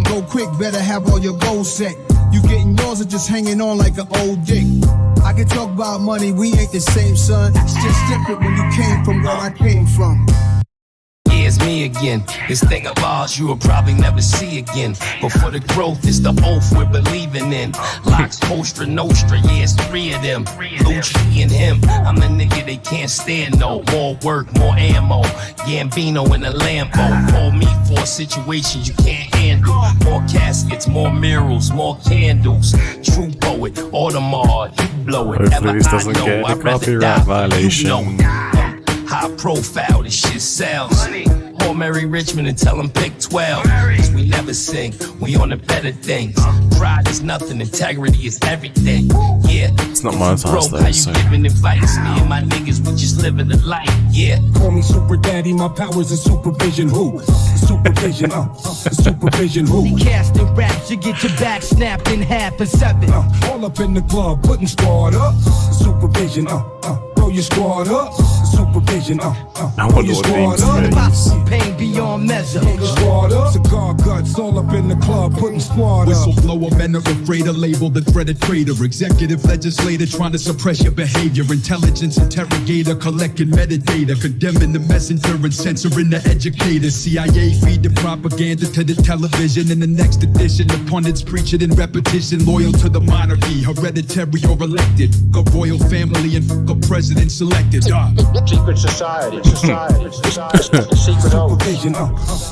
Go quick, better have all your goals set. You getting yours or just hanging on like an old dick? I can talk about money, we ain't the same, son. It's just different when you came from where I came from. Yeah, it's me again. This thing of ours you will probably never see again. But for the growth, it's the oath we're believing in. Locks, Postra, Nostra, yeah, it's 3 of them. Lucci and him, I'm the nigga they can't stand no. More work, more ammo. Gambino in a Lambo. Call me for a situation you can't handle. More caskets, more murals, more candles. True poet, Audemars, you blow it. Hopefully this doesn't get a copyright violation. High profile, this shit sells. Call Mary Richmond and tell him pick 12. Cause we never sing, we on the better things. Pride is nothing, integrity is everything. Yeah, it's not my task though, how you giving advice? Me and my niggas, we just living the life, yeah. Call me Super Daddy, my powers is supervision. Who? Supervision, supervision. Who? Casting raps, you get your back snapped in half for 7. All up in the club, putting squad up. Supervision, throw your squad up. Supervision, I wonder what it means. Pain beyond measure. Squad up. Cigar guts, all up in the club, putting squad up. Whistleblower, men are afraid to label the threaded traitor. Executive legislator trying to suppress your behavior. Intelligence interrogator, collecting metadata. Condemning the messenger and censoring the educator. CIA feed the propaganda to the television. In the next edition, the pundits preach it in repetition. Loyal to the monarchy, hereditary or elected. A royal family and a president selected. Secret society, secret supervision,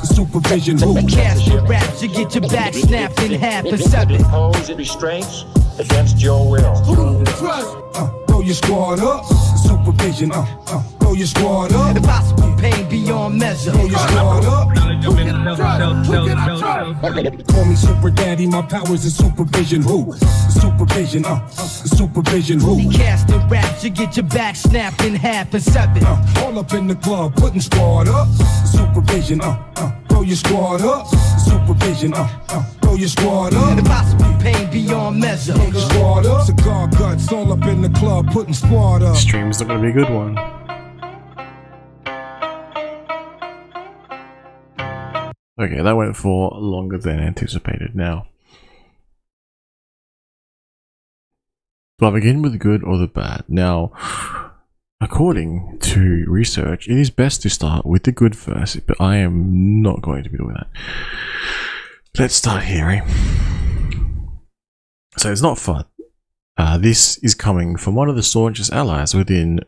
supervision. Casting raps, you get your back snapped in half for 7. Impose restraints against your will. Throw your squad up. Supervision, throw your squad up. Impossible pain beyond measure. Throw your squad up. Call me Super Daddy, my powers is supervision. Who? Supervision, supervision. Who? Casting raps, you get your back snapped in half for 7. All up in the club, putting squad up. Supervision, throw your squad up. Supervision, throw your squad up. Impossible pain beyond measure. Throw your squad up. Cigar guts, all up in the club, putting squad up. Stream's not gonna be a good one. Okay, that went for longer than anticipated. Now, do I begin with the good or the bad? Now, according to research, it is best to start with the good first, but I am not going to be doing that. Let's start here, eh? So it's not fun. This is coming from one of the staunchest allies within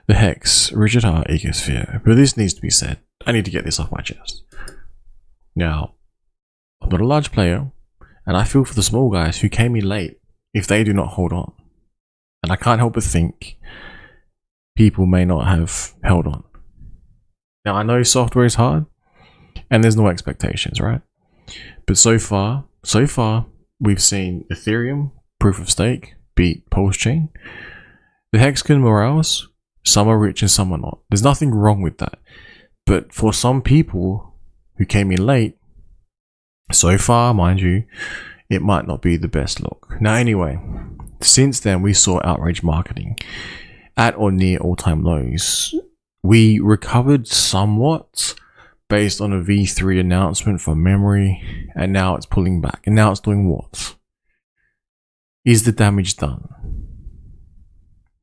the HEX Richard Hart ecosphere, but this needs to be said. I need to get this off my chest. Now, I'm not a large player, and I feel for the small guys who came in late if they do not hold on. And I can't help but think people may not have held on. Now, I know software is hard, and there's no expectations, right? But so far, we've seen Ethereum, Proof of Stake, beat Pulse Chain. The Hexagon morales, some are rich and some are not. There's nothing wrong with that. But for some people who came in late, so far, mind you, it might not be the best look. Now anyway, since then we saw outrage marketing at or near all-time lows. We recovered somewhat based on a V3 announcement from memory, and now it's pulling back. And now it's doing what? Is the damage done?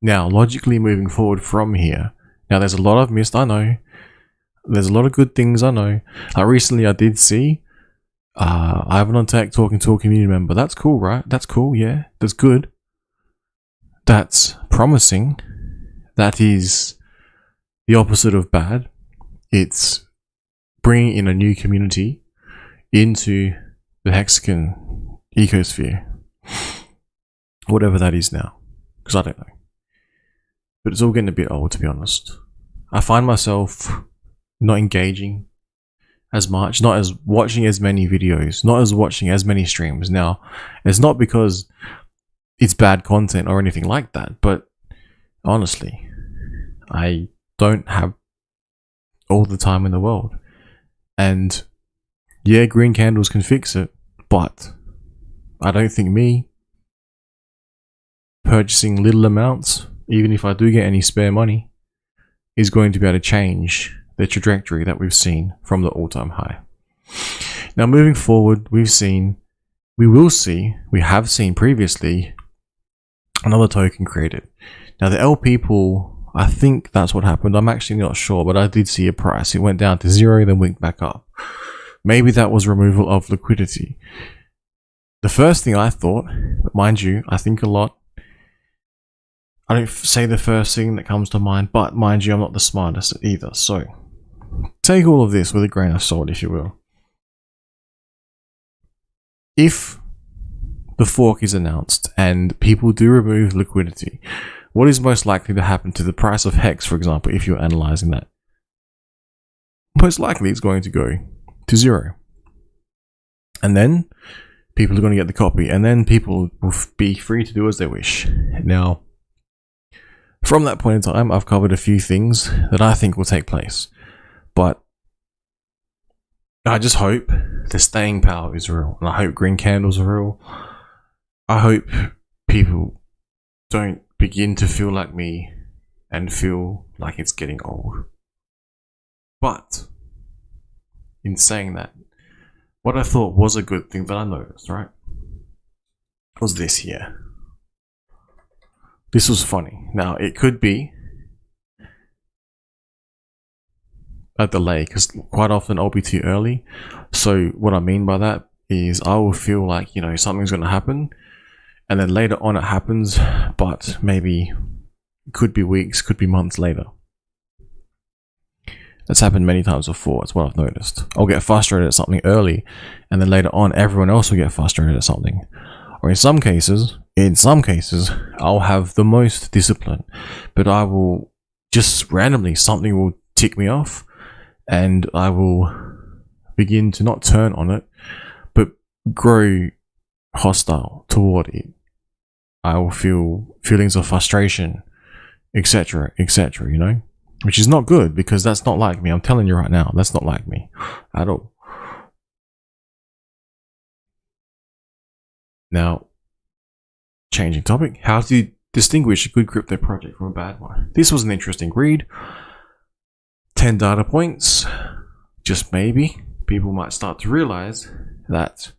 Now, logically moving forward from here, now there's a lot I've missed, I know. There's a lot of good things, I know. Like recently I did see Ivan on Tech talking to a community member. That's cool, right? That's cool, yeah. That's good. That's promising. That is the opposite of bad. It's bringing in a new community into the Hexagon ecosphere. Whatever that is now. Because I don't know. But it's all getting a bit old, to be honest. I find myself not engaging as much, not as watching as many videos, not as watching as many streams. Now, it's not because it's bad content or anything like that, but honestly, I don't have all the time in the world. And yeah, green candles can fix it, but I don't think me purchasing little amounts, even if I do get any spare money, is going to be able to change the trajectory that we've seen from the all-time high. Now, moving forward, we have seen previously another token created. Now, the LP pool, I think that's what happened. I'm actually not sure, but I did see a price. It went down to 0, then went back up. Maybe that was removal of liquidity. The first thing I thought, mind you, I think a lot. I don't say the first thing that comes to mind, but mind you, I'm not the smartest either. So, take all of this with a grain of salt, if you will. If the fork is announced and people do remove liquidity, what is most likely to happen to the price of HEX, for example, if you're analyzing that? Most likely it's going to go to 0. And then people are going to get the copy, and then people will be free to do as they wish. Now, from that point in time, I've covered a few things that I think will take place. But I just hope the staying power is real. And I hope green candles are real. I hope people don't begin to feel like me and feel like it's getting old. But in saying that, what I thought was a good thing that I noticed, right, was this here. This was funny. Now, it could be a delay, because quite often I'll be too early. So what I mean by that is I will feel like, you know, something's going to happen, and then later on it happens, but maybe it could be weeks, could be months later. That's happened many times before. It's what I've noticed. I'll get frustrated at something early, and then later on everyone else will get frustrated at something. Or in some cases, I'll have the most discipline, but I will just randomly, something will tick me off, and I will begin to not turn on it, but grow hostile toward it. I will feel feelings of frustration, etc., etc., you know? Which is not good, because that's not like me. I'm telling you right now, that's not like me at all. Now, changing topic, how to distinguish a good crypto project from a bad one. This was an interesting read. 10 data points. Just maybe people might start to realize that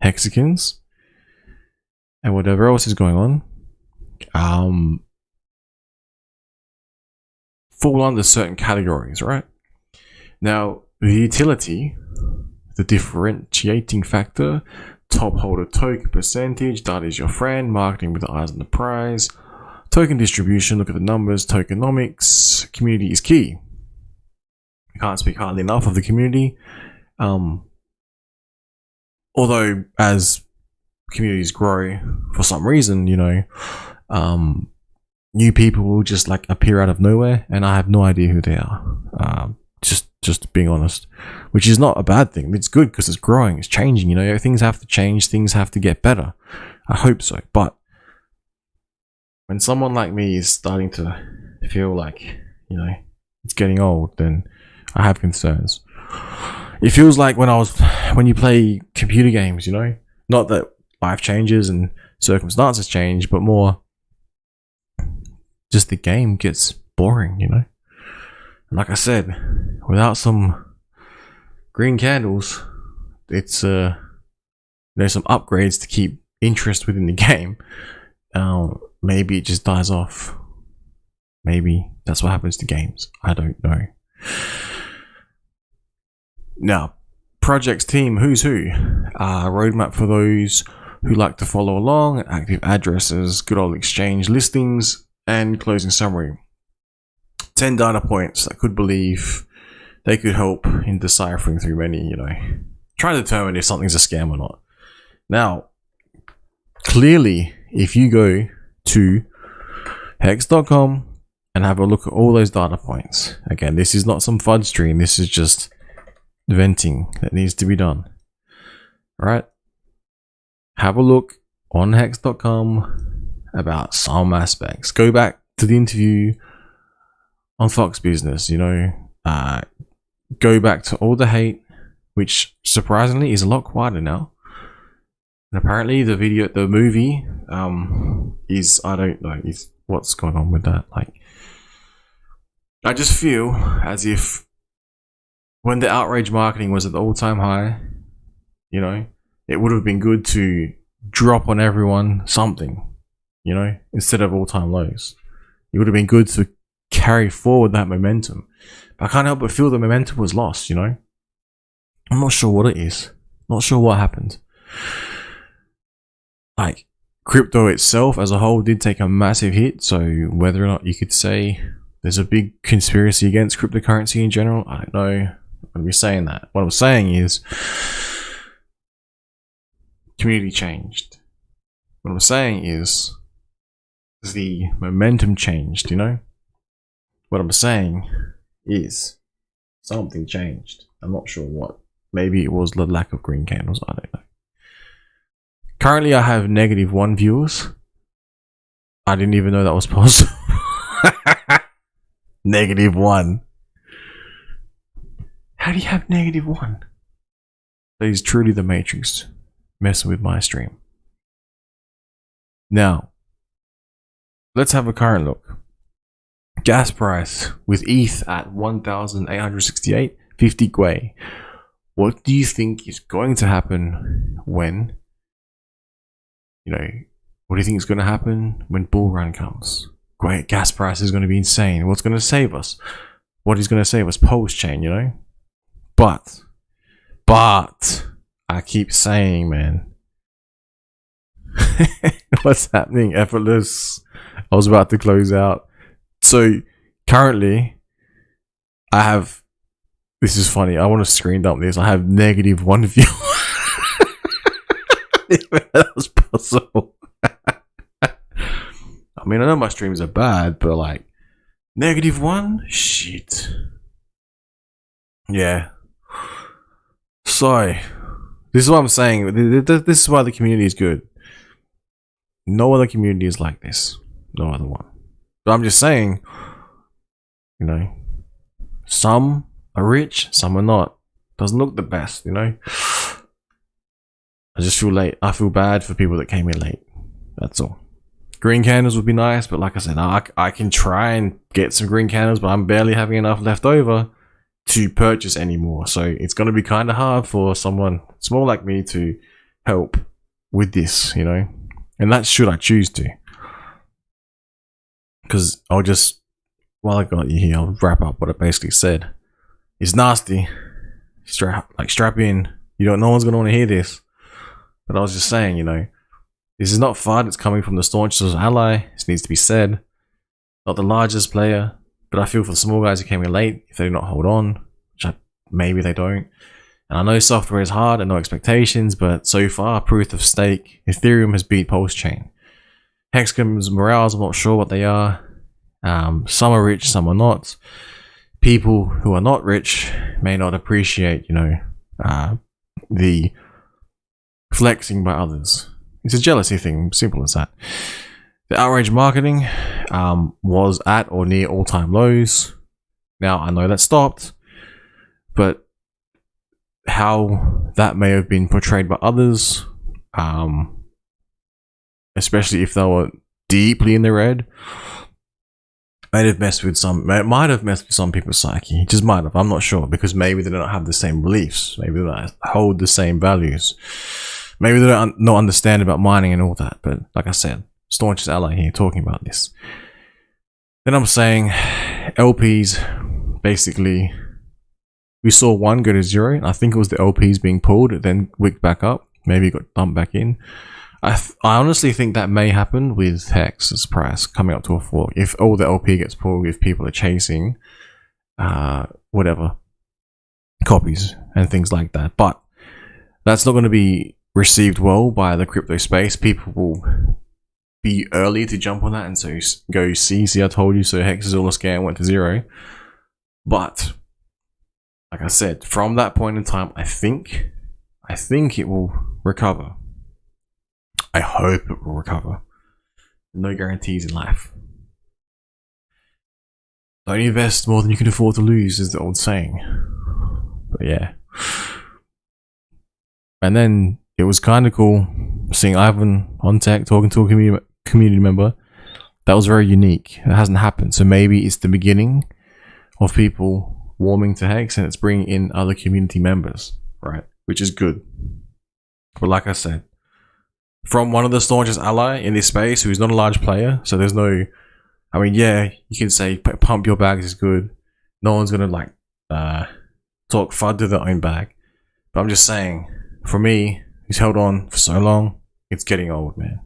hexagons and whatever else is going on fall under certain categories, right? Now, the utility, the differentiating factor, top holder token percentage, data is your friend, marketing with the eyes on the prize, token distribution, look at the numbers, tokenomics, community is key. I can't speak highly enough of the community. Although as communities grow, for some reason, you know, new people will just like appear out of nowhere, and I have no idea who they are. Just being honest, which is not a bad thing. It's good because it's growing, it's changing. You know, things have to change, things have to get better. I hope so. But when someone like me is starting to feel like, you know, it's getting old, then I have concerns. It feels like when you play computer games, you know, not that life changes and circumstances change, but more just the game gets boring, you know. And like I said, without some green candles, it's there's some upgrades to keep interest within the game. Maybe it just dies off. Maybe that's what happens to games. I don't know. Now, projects team, who's who? Roadmap for those who like to follow along, active addresses, good old exchange listings, and closing summary. 10 data points that could believe they could help in deciphering through many, you know, trying to determine if something's a scam or not. Now, clearly, if you go to hex.com and have a look at all those data points, again, this is not some FUD stream, this is just venting that needs to be done. All right? Have a look on hex.com about some aspects. Go back to the interview on Fox Business, you know, go back to all the hate, which surprisingly is a lot quieter now. And apparently the movie is, I don't know, is what's going on with that. Like, I just feel as if when the outrage marketing was at the all-time high, You know, it would have been good to drop on everyone something, you know, instead of all-time lows. It would have been good to carry forward that momentum. But I can't help but feel the momentum was lost, you know. I'm not sure what it is. Not sure what happened. Like, crypto itself as a whole did take a massive hit, so whether or not you could say there's a big conspiracy against cryptocurrency in general, I don't know. I'm going to be saying that. What I'm saying is community changed. What I'm saying is the momentum changed, you know? What I'm saying is something changed. I'm not sure what. Maybe it was the lack of green candles, I don't know. Currently I have -1 viewers. I didn't even know that was possible. -1. How do you have -1? That is truly the Matrix messing with my stream. Now, let's have a current look. Gas price with ETH at 1,868, 50 Gwei. What do you think is going to happen when, you know, what do you think is going to happen when bull run comes? Great, gas price is going to be insane. What's going to save us? What is going to save us? Post chain, you know? But, I keep saying, man. What's happening? Effortless. I was about to close out. So, currently, I have, this is funny, I want to screen dump this. I have -1 view. If that was possible. I mean, I know my streams are bad, but like, -1? Shit. Yeah. So, this is what I'm saying. This is why the community is good. No other community is like this. No other one. But I'm just saying, you know, some are rich, some are not. Doesn't look the best, you know. I just feel late. I feel bad for people that came in late. That's all. Green candles would be nice, but like I said, I can try and get some green candles, but I'm barely having enough left over to purchase anymore. So it's going to be kind of hard for someone small like me to help with this, you know. And that's should I choose to. Because I'll just, while I got you here, I'll wrap up what I basically said. It's nasty. Strap in. You don't. No one's going to want to hear this. But I was just saying, you know, this is not fun. It's coming from the staunchest ally. This needs to be said. Not the largest player, but I feel for the small guys who came in late, if they do not hold on, which maybe they don't. And I know software is hard and no expectations, but so far, proof of stake, Ethereum has beat Pulse Chain. Hexcom's morales, I'm not sure what they are. Some are rich, some are not. People who are not rich may not appreciate, you know, the flexing by others. It's a jealousy thing, simple as that. The outrage marketing was at or near all-time lows. Now, I know that stopped, but how that may have been portrayed by others, especially if they were deeply in the red, might have messed with some people's psyche. Just might have, I'm not sure, because maybe they don't have the same beliefs, maybe they don't hold the same values, maybe they don't not understand about mining and all that. But like I said, staunchest ally here talking about this. Then I'm saying LPs, basically, we saw one go to 0. I think it was the LPs being pulled, then wicked back up. Maybe it got dumped back in. I honestly think that may happen with HEX's price coming up to a 4. If all the LP gets pulled, if people are chasing, whatever, copies and things like that. But that's not going to be received well by the crypto space. People will be early to jump on that and so go, see, I told you, so HEX is all a scam, went to 0. But like I said, from that point in time, I think it will recover. I hope it will recover. No guarantees in life. Don't invest more than you can afford to lose, is the old saying. But yeah. And then it was kind of cool seeing Ivan on tech talking to a community member. That was very unique. It hasn't happened. So maybe it's the beginning of people warming to HEX and it's bringing in other community members, right? Which is good. But like I said, from one of the staunchest ally in this space who's not a large player, so there's no, I mean, yeah, you can say pump your bags is good. No one's gonna like talk FUD to their own bag. But I'm just saying, for me, who's held on for so long, it's getting old, man.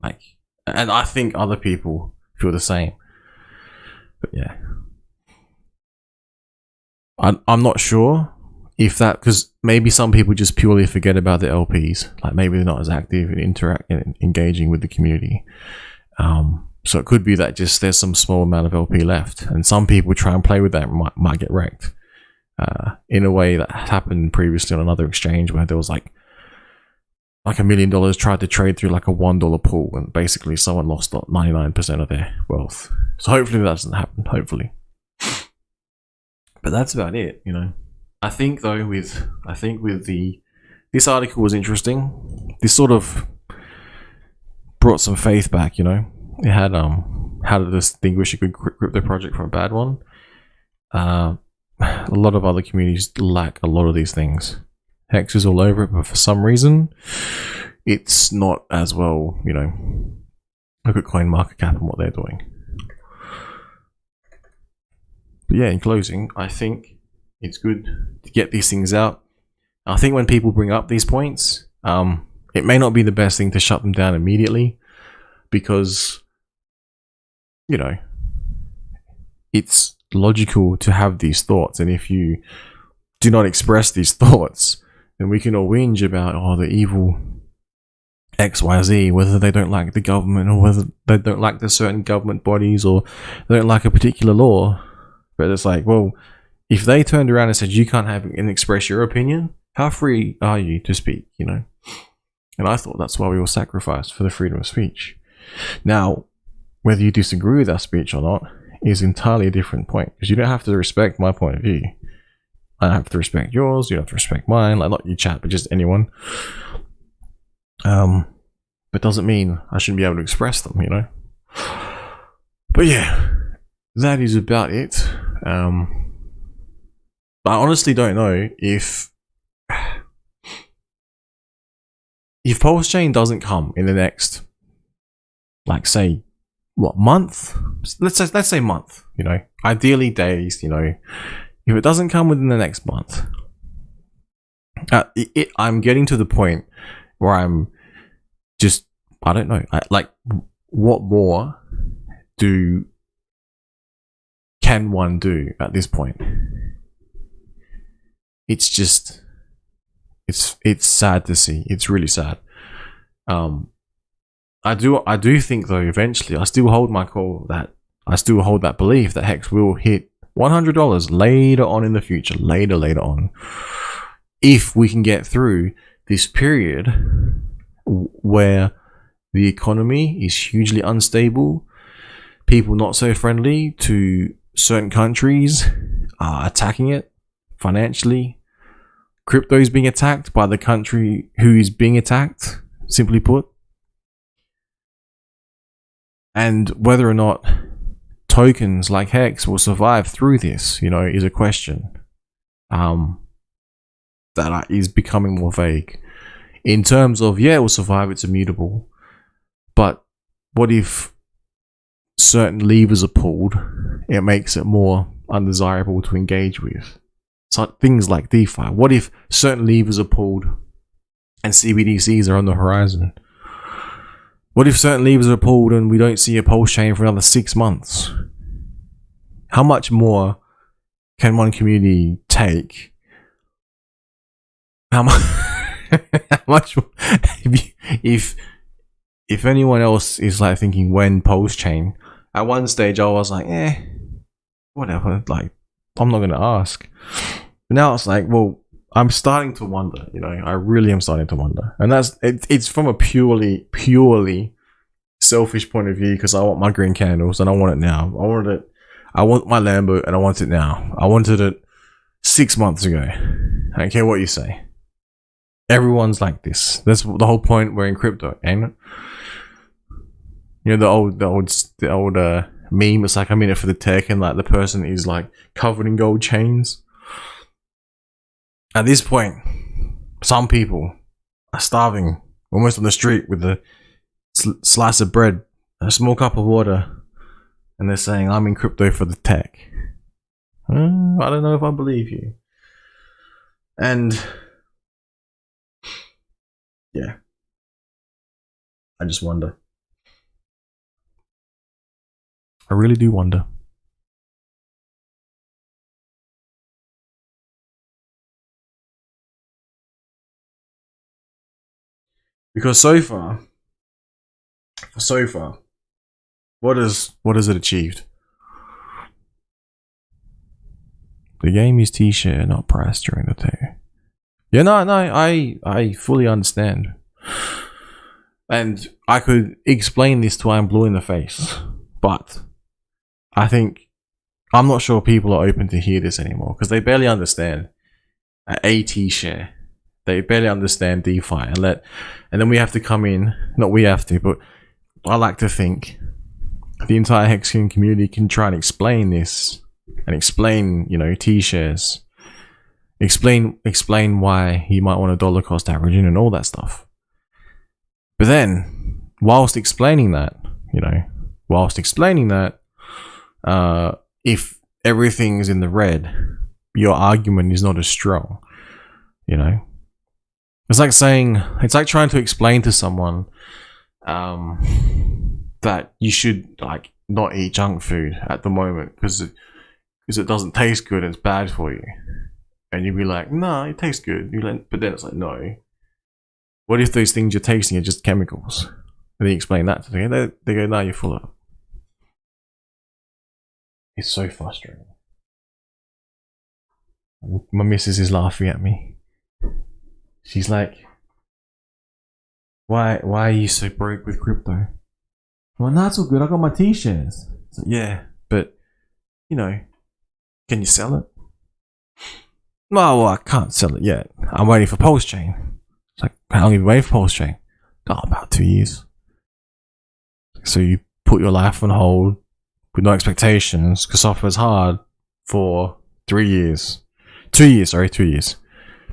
Like, and I think other people feel the same. But yeah, I'm not sure if that, because maybe some people just purely forget about the LPs. Like maybe they're not as active in engaging with the community. So it could be that just there's some small amount of LP left, and some people try and play with that and might get wrecked. In a way that happened previously on another exchange where there was like $1 million tried to trade through like a $1 pool, and basically someone lost 99% of their wealth. So hopefully that doesn't happen. Hopefully, but that's about it. You know, I think though this article was interesting. This sort of brought some faith back. You know, it had how to distinguish a good crypto project from a bad one. A lot of other communities lack a lot of these things. Hex is all over it, but for some reason, it's not as well, you know, look at CoinMarketCap and what they're doing. But yeah, in closing, I think it's good to get these things out. I think when people bring up these points, it may not be the best thing to shut them down immediately, because, you know, it's logical to have these thoughts, and if you do not express these thoughts, then we can all whinge about, oh, the evil XYZ, whether they don't like the government or whether they don't like the certain government bodies or they don't like a particular law. But it's like, well, if they turned around and said you can't have and express your opinion, how free are you to speak, you know? And I thought that's why we were sacrificed, for the freedom of speech. Now, whether you disagree with that speech or not is entirely a different point, because you don't have to respect my point of view. I have to respect yours, you have to respect mine, like not you chat, but just anyone. But doesn't mean I shouldn't be able to express them, you know? But yeah, that is about it. I honestly don't know if Pulse Chain doesn't come in the next, like, say, what, month? Let's say month, you know, ideally days, you know. If it doesn't come within the next month, I'm getting to the point where I'm just, I don't know, like, what more can one do at this point? It's just, it's sad to see. It's really sad. I do think though, eventually, I still hold that belief that Hex will hit $100 later on in the future, later on, if we can get through this period where the economy is hugely unstable, people not so friendly to certain countries are attacking it financially, crypto is being attacked by the country who is being attacked, simply put, and whether or not tokens like Hex will survive through this, you know, is a question that is becoming more vague. In terms of, yeah, it will survive, it's immutable, but what if certain levers are pulled? It makes it more undesirable to engage with. So things like DeFi. What if certain levers are pulled and CBDCs are on the horizon? What if certain levers are pulled and we don't see a Pulse Chain for another 6 months? How much more can one community take? How much more? If anyone else is like thinking when Pulse Chain, at one stage I was like, whatever, like, I'm not gonna ask. But now it's like, well, I'm starting to wonder, you know, I really am starting to wonder. And it's from a purely selfish point of view, because I want my green candles and I want it now. I want my Lambo and I want it now. I wanted it 6 months ago. I don't care what you say. Everyone's like this. That's the whole point. We're in crypto, ain't it? You know, the old meme. It's like, I'm in it for the tech, and like the person is like covered in gold chains. At this point, some people starving, almost on the street with a slice of bread, a small cup of water, and they're saying, I'm in crypto for the tech. I don't know if I believe you. And yeah, I just wonder. I really do wonder. Because so far, what has it achieved? The game is T-share, not price during the day. Yeah, no, I fully understand. And I could explain this to I'm blue in the face, but I think I'm not sure people are open to hear this anymore because they barely understand a T-share. They barely understand DeFi, and then we have to come in. Not we have to, but I like to think the entire Hexian community can try and explain this and explain, T-shares. Explain why you might want a dollar cost averaging and all that stuff. But then, whilst explaining that, if everything's in the red, your argument is not as strong. It's like trying to explain to someone that you should not eat junk food at the moment because it doesn't taste good and it's bad for you. And you'd be like, no, it tastes good. But then it's like, no. What if those things you're tasting are just chemicals? And then you explain that to them. They go, no, you're full of it. It's so frustrating. My missus is laughing at me. She's like, why are you so broke with crypto? Well, no, it's all good. I got my T-shares. Like, yeah, but, can you sell it? No, well, I can't sell it yet. I'm waiting for Pulse Chain. It's like, how long have you waited for Pulse Chain? Oh, about 2 years. So you put your life on hold with no expectations because software's hard for 3 years. 2 years, sorry, 2 years.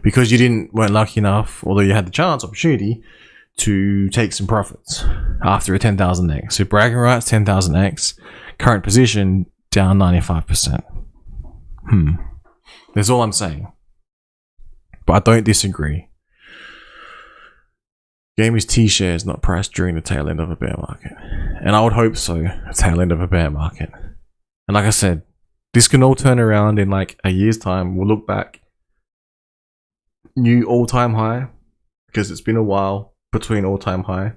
Because you weren't lucky enough, although you had the opportunity, to take some profits after a 10,000x. So bragging rights, 10,000x. Current position, down 95%. That's all I'm saying. But I don't disagree. Game is T-shares, not priced during the tail end of a bear market. And I would hope so, a tail end of a bear market. And like I said, this can all turn around in like a year's time. We'll look back. New all-time high, because it's been a while between all-time high.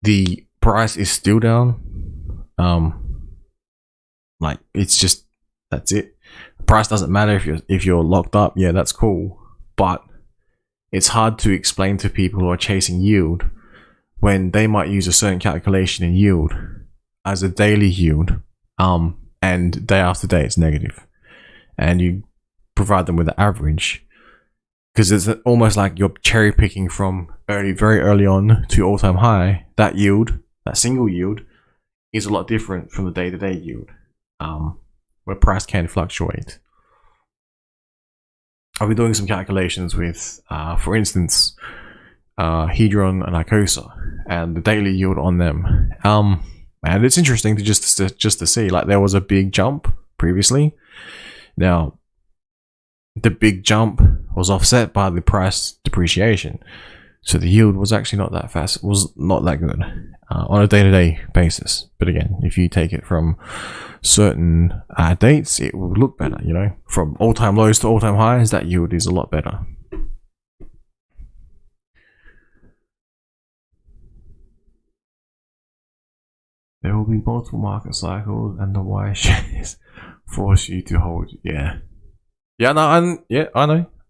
The price is still down. It's just, that's it. The price doesn't matter if you're locked up. Yeah, that's cool. But it's hard to explain to people who are chasing yield when they might use a certain calculation in yield as a daily yield, and day after day it's negative, and you provide them with the average, because it's almost like you're cherry picking from very early on to all-time high. That yield, that single yield, is a lot different from the day-to-day yield, where price can fluctuate. I'll be doing some calculations with, for instance, Hedron and Icosa and the daily yield on them. And it's interesting to just to see, like, there was a big jump previously. Now, the big jump was offset by the price depreciation, so the yield was actually not that fast. It was not that good on a day-to-day basis. But again, if you take it from certain dates, it will look better. From all-time lows to all-time highs, that yield is a lot better. There will be multiple market cycles, and the Y shares force you to hold. Yeah, no,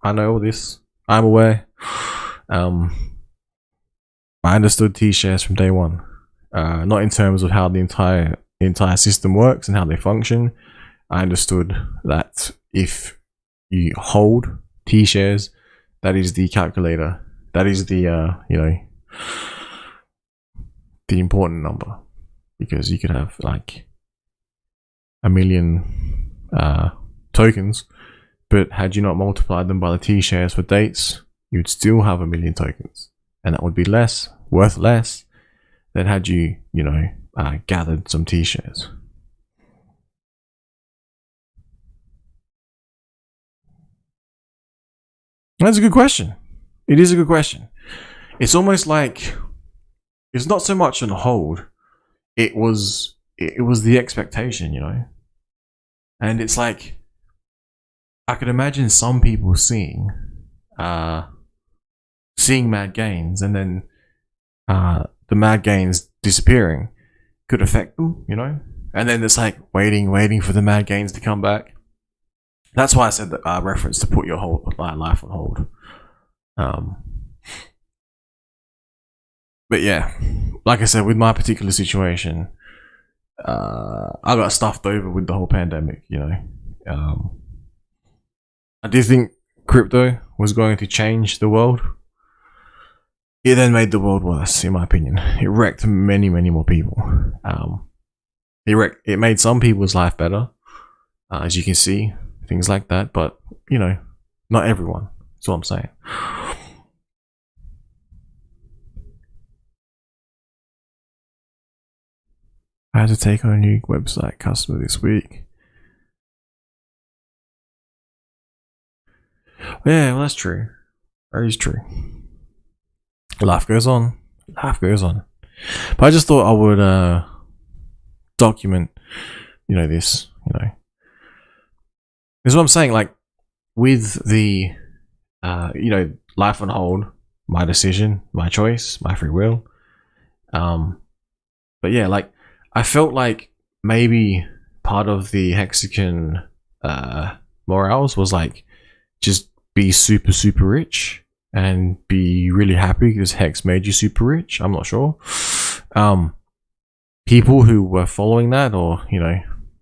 I know all this. I'm aware. I understood T-shares from day one. Not in terms of how the entire system works and how they function. I understood that if you hold T-shares, that is the calculator. That is the the important number, because you could have like 1 million tokens, but had you not multiplied them by the T shares for dates, you'd still have 1 million tokens, and that would be worth less than had you, gathered some T shares. That's a good question. It is a good question. It's almost like it's not so much on hold. It was the expectation, and it's like I could imagine some people seeing mad gains, and then the mad gains disappearing could affect them, and then it's like waiting for the mad gains to come back. That's why I said that reference to put your whole life on hold. But yeah, like I said, with my particular situation, I got stuffed over with the whole pandemic. I did think crypto was going to change the world. It then made the world worse, in my opinion. It wrecked many more people. It made some people's life better, as you can see. Things like that, but not everyone. That's what I'm saying. I had to take on a new website customer this week. Yeah, well, that's true. That is true. Life goes on. But I just thought I would document, this, This is what I'm saying, like, with the, life on hold, my decision, my choice, my free will. But yeah, like, I felt like maybe part of the Hexagon morals was like, just be super rich and be really happy because Hex made you super rich. I'm not sure. People who were following that, or,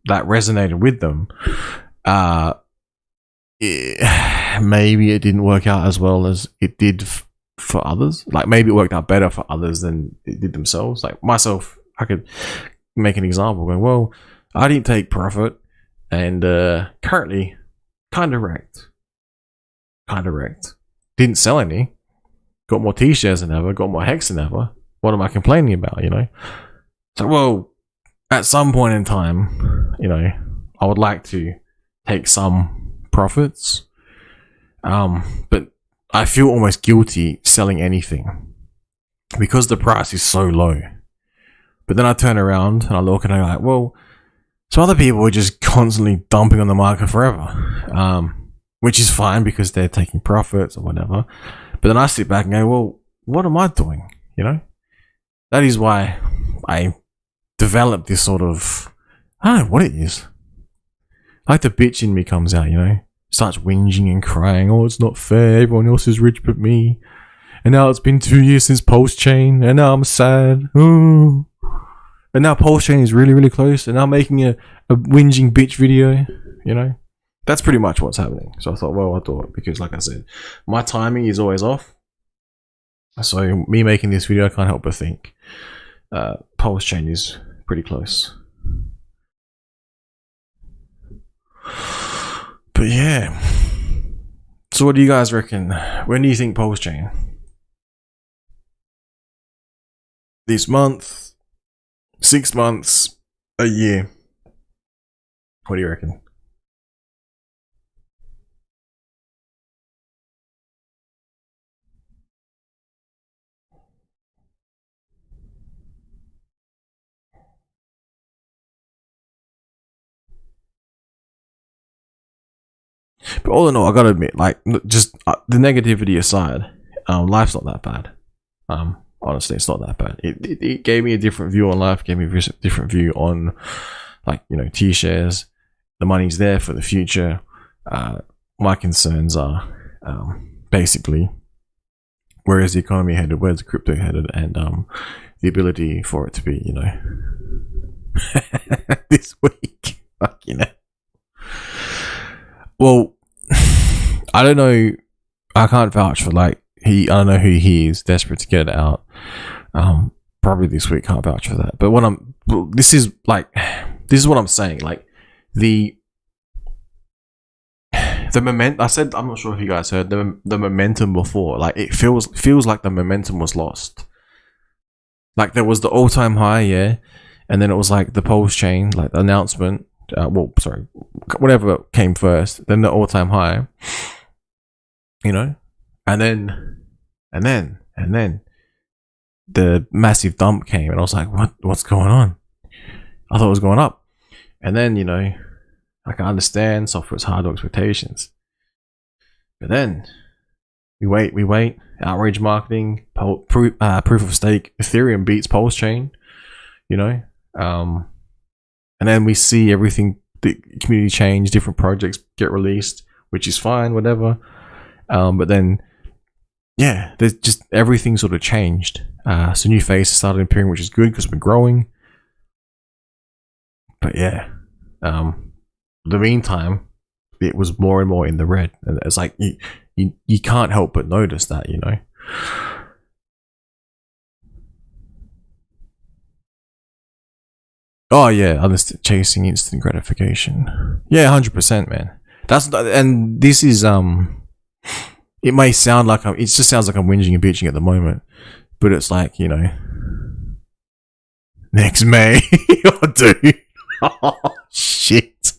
that resonated with them, maybe it didn't work out as well as it did for others. Like, maybe it worked out better for others than it did themselves. Like myself, I could make an example going, well, I didn't take profit, and currently kind of wrecked. Didn't sell any, got more T-shares than ever, got more Hex than ever. What am I complaining about, So, well, at some point in time, I would like to take some profits, but I feel almost guilty selling anything because the price is so low. But then I turn around and I look and I'm like, well, so other people are just constantly dumping on the market forever, which is fine because they're taking profits or whatever. But then I sit back and go, well, what am I doing? That is why I developed this sort of, I don't know what it is. Like the bitch in me comes out, starts whinging and crying. Oh, it's not fair. Everyone else is rich but me. And now it's been 2 years since Pulse Chain, and now I'm sad. Oh. And now Pulse Chain is really close, and I'm making a whinging bitch video, That's pretty much what's happening. So I thought, because like I said, my timing is always off. So me making this video, I can't help but think Pulse Chain is pretty close. But yeah. So what do you guys reckon? When do you think Pulse Chain? This month? 6 months? A year? What do you reckon? But all in all, I gotta admit, like, just the negativity aside, life's not that bad. Honestly, it's not that bad. It gave me a different view on life, gave me a different view on, like, T-shares. The money's there for the future. My concerns are basically, where is the economy headed? Where's the crypto headed? And the ability for it to be, this week. Well, I don't know. I can't vouch for I don't know who he is. Desperate to get it out. Probably this week. Can't vouch for that. But this is what I'm saying. Like, the I said, I'm not sure if you guys heard the momentum before. Like, it feels like the momentum was lost. Like, there was the all-time high, yeah, and then it was like the pulse chain, like the announcement. Whatever came first, then the all-time high. You know, and then the massive dump came, and I was like, what's going on? I thought it was going up, and then, you know, I can understand software's hard expectations, but then we wait. Outrage marketing, proof of stake, Ethereum beats pulse chain, you know, and then we see everything, the community change, different projects get released, which is fine, whatever. But then, yeah, there's just everything sort of changed. So new faces started appearing, which is good because we're growing. But yeah, the meantime, it was more and more in the red, and it's like you can't help but notice that, you know. Oh yeah, chasing instant gratification. Yeah, 100%, man. And this is it may sound like it just sounds like I'm whinging and bitching at the moment, but it's like, you know, next May. Oh, dude. Oh shit.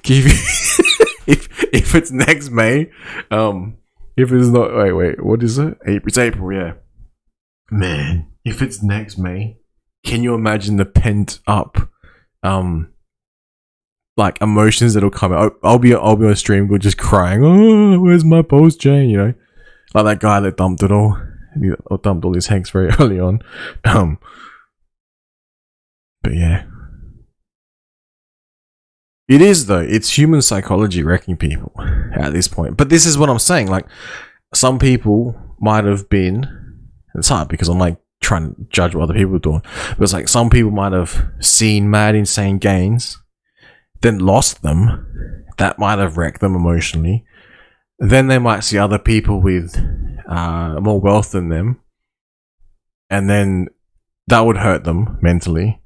Dude, if it's next May, if it's not, wait, what is it? It's April, yeah. Man, if it's next May, can you imagine the pent up like emotions that'll come out? I'll be on stream just crying, oh, where's my post chain, you know, like that guy that dumped it all. He dumped all his HEX very early on. But yeah, it is though. It's human psychology wrecking people at this point. But this is what I'm saying. Like, some people might have been. It's hard because I'm like trying to judge what other people are doing. But it's like some people might have seen mad, insane gains, then lost them. That might have wrecked them emotionally. Then they might see other people with more wealth than them, and then that would hurt them mentally.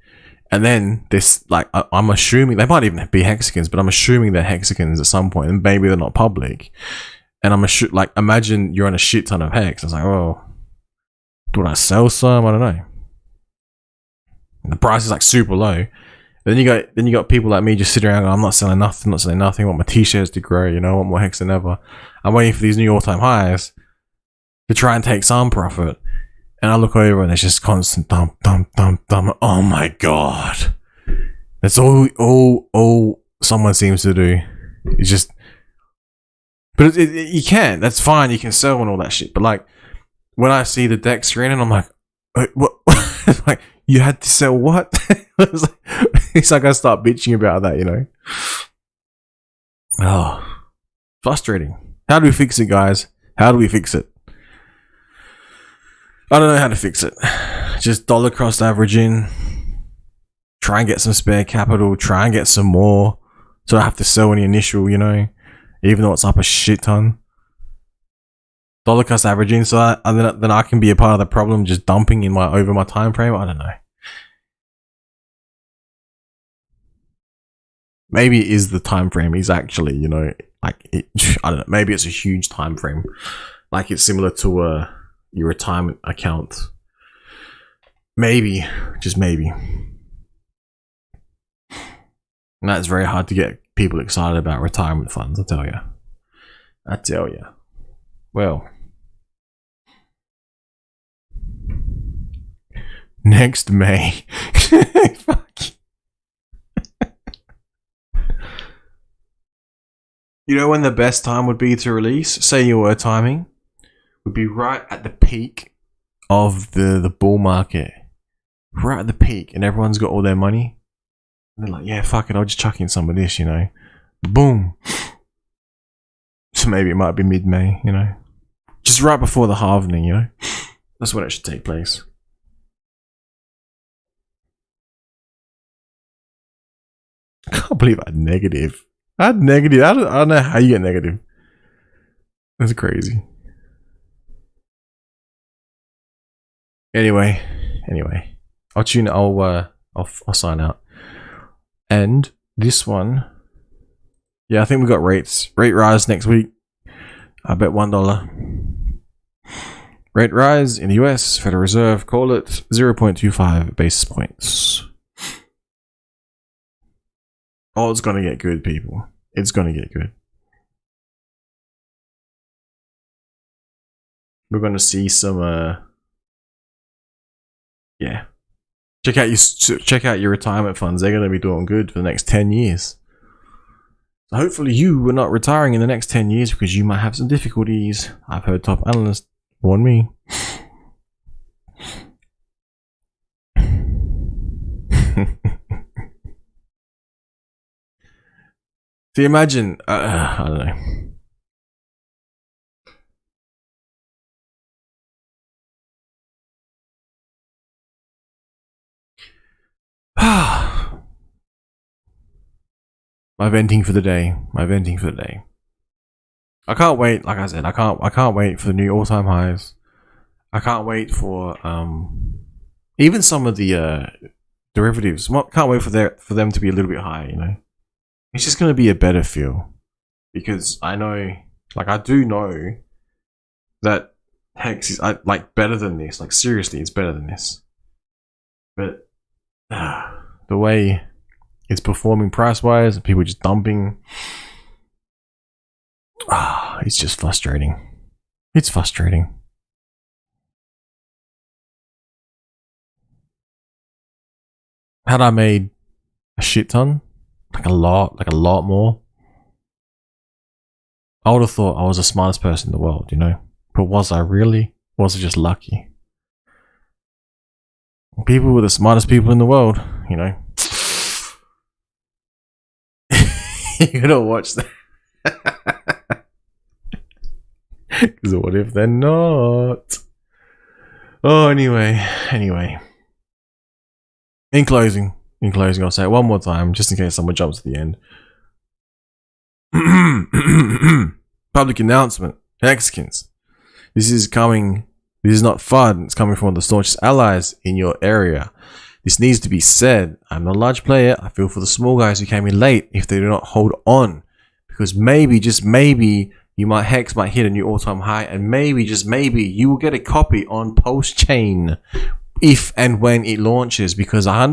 And then this, like, I'm assuming they might even be hexagons, but I'm assuming they're hexagons at some point, and maybe they're not public. And I'm like, imagine you're on a shit ton of hex. It's like, oh, do I sell some? I don't know. And the price is like super low. Then you got people like me just sitting around going, I'm not selling nothing, I want my t-shirts to grow, you know, I want more hex than ever. I'm waiting for these new all-time highs to try and take some profit. And I look over and it's just constant dump. Oh my god. That's all someone seems to do. It's just, but you can, that's fine, you can sell and all that shit. But like, when I see the deck screen and I'm like, what? Like, you had to sell what? It's like I start bitching about that, you know. Oh, frustrating. How do we fix it, guys? How do we fix it? I don't know how to fix it. Just dollar cost averaging. Try and get some spare capital. Try and get some more, so I have to sell any initial, you know, even though it's up a shit ton. Dollar cost averaging, so then I can be a part of the problem, just dumping in over my time frame. I don't know. Maybe it is the time frame is actually, you know, like I don't know. Maybe it's a huge time frame, like it's similar to your retirement account. Maybe, just maybe. And that's very hard to get people excited about retirement funds. I tell you. Well, next May. Fuck. You know when the best time would be to release? Say you were timing, would be right at the peak of the bull market. Right at the peak, and everyone's got all their money. And they're like, yeah, fuck it, I'll just chuck in some of this, you know. Boom. So maybe it might be mid-May, you know. Just right before the halvening, you know. That's when it should take place. I can't believe I had negative. I don't know how you get negative. That's crazy. Anyway, I'll sign out. And this one Yeah, I think we got rate rise next week. I bet $1. Rate rise in the US, Federal Reserve, call it 0.25 basis points. Oh, it's gonna get good, people. It's gonna get good. We're gonna see some yeah. Check out your retirement funds. They're gonna be doing good for the next 10 years. So hopefully you are not retiring in the next 10 years because you might have some difficulties. I've heard top analysts warn me. So imagine, I don't know. My venting for the day. I can't wait. Like I said, I can't wait for the new all-time highs. I can't wait for even some of the derivatives. Can't wait for them to be a little bit higher. You know, it's just going to be a better feel because I know, like I do know that HEX is like better than this. Like seriously, it's better than this. But the way it's performing price-wise, and people just dumping. It's just frustrating. It's frustrating. Had I made a shit ton, like a lot more, I would have thought I was the smartest person in the world, you know? But was I really? Or was I just lucky? People were the smartest people in the world, you know? You're gonna watch that. Because what if they're not? Oh, anyway. In closing, I'll say it one more time, just in case someone jumps at the end. Public announcement. Hexkins. This is not fun. It's coming from one of the staunchest allies in your area. This needs to be said. I'm not a large player. I feel for the small guys who came in late if they do not hold on. Because maybe, just maybe, HEX might hit a new all-time high, and maybe, just maybe, you will get a copy on post-chain if and when it launches. Because I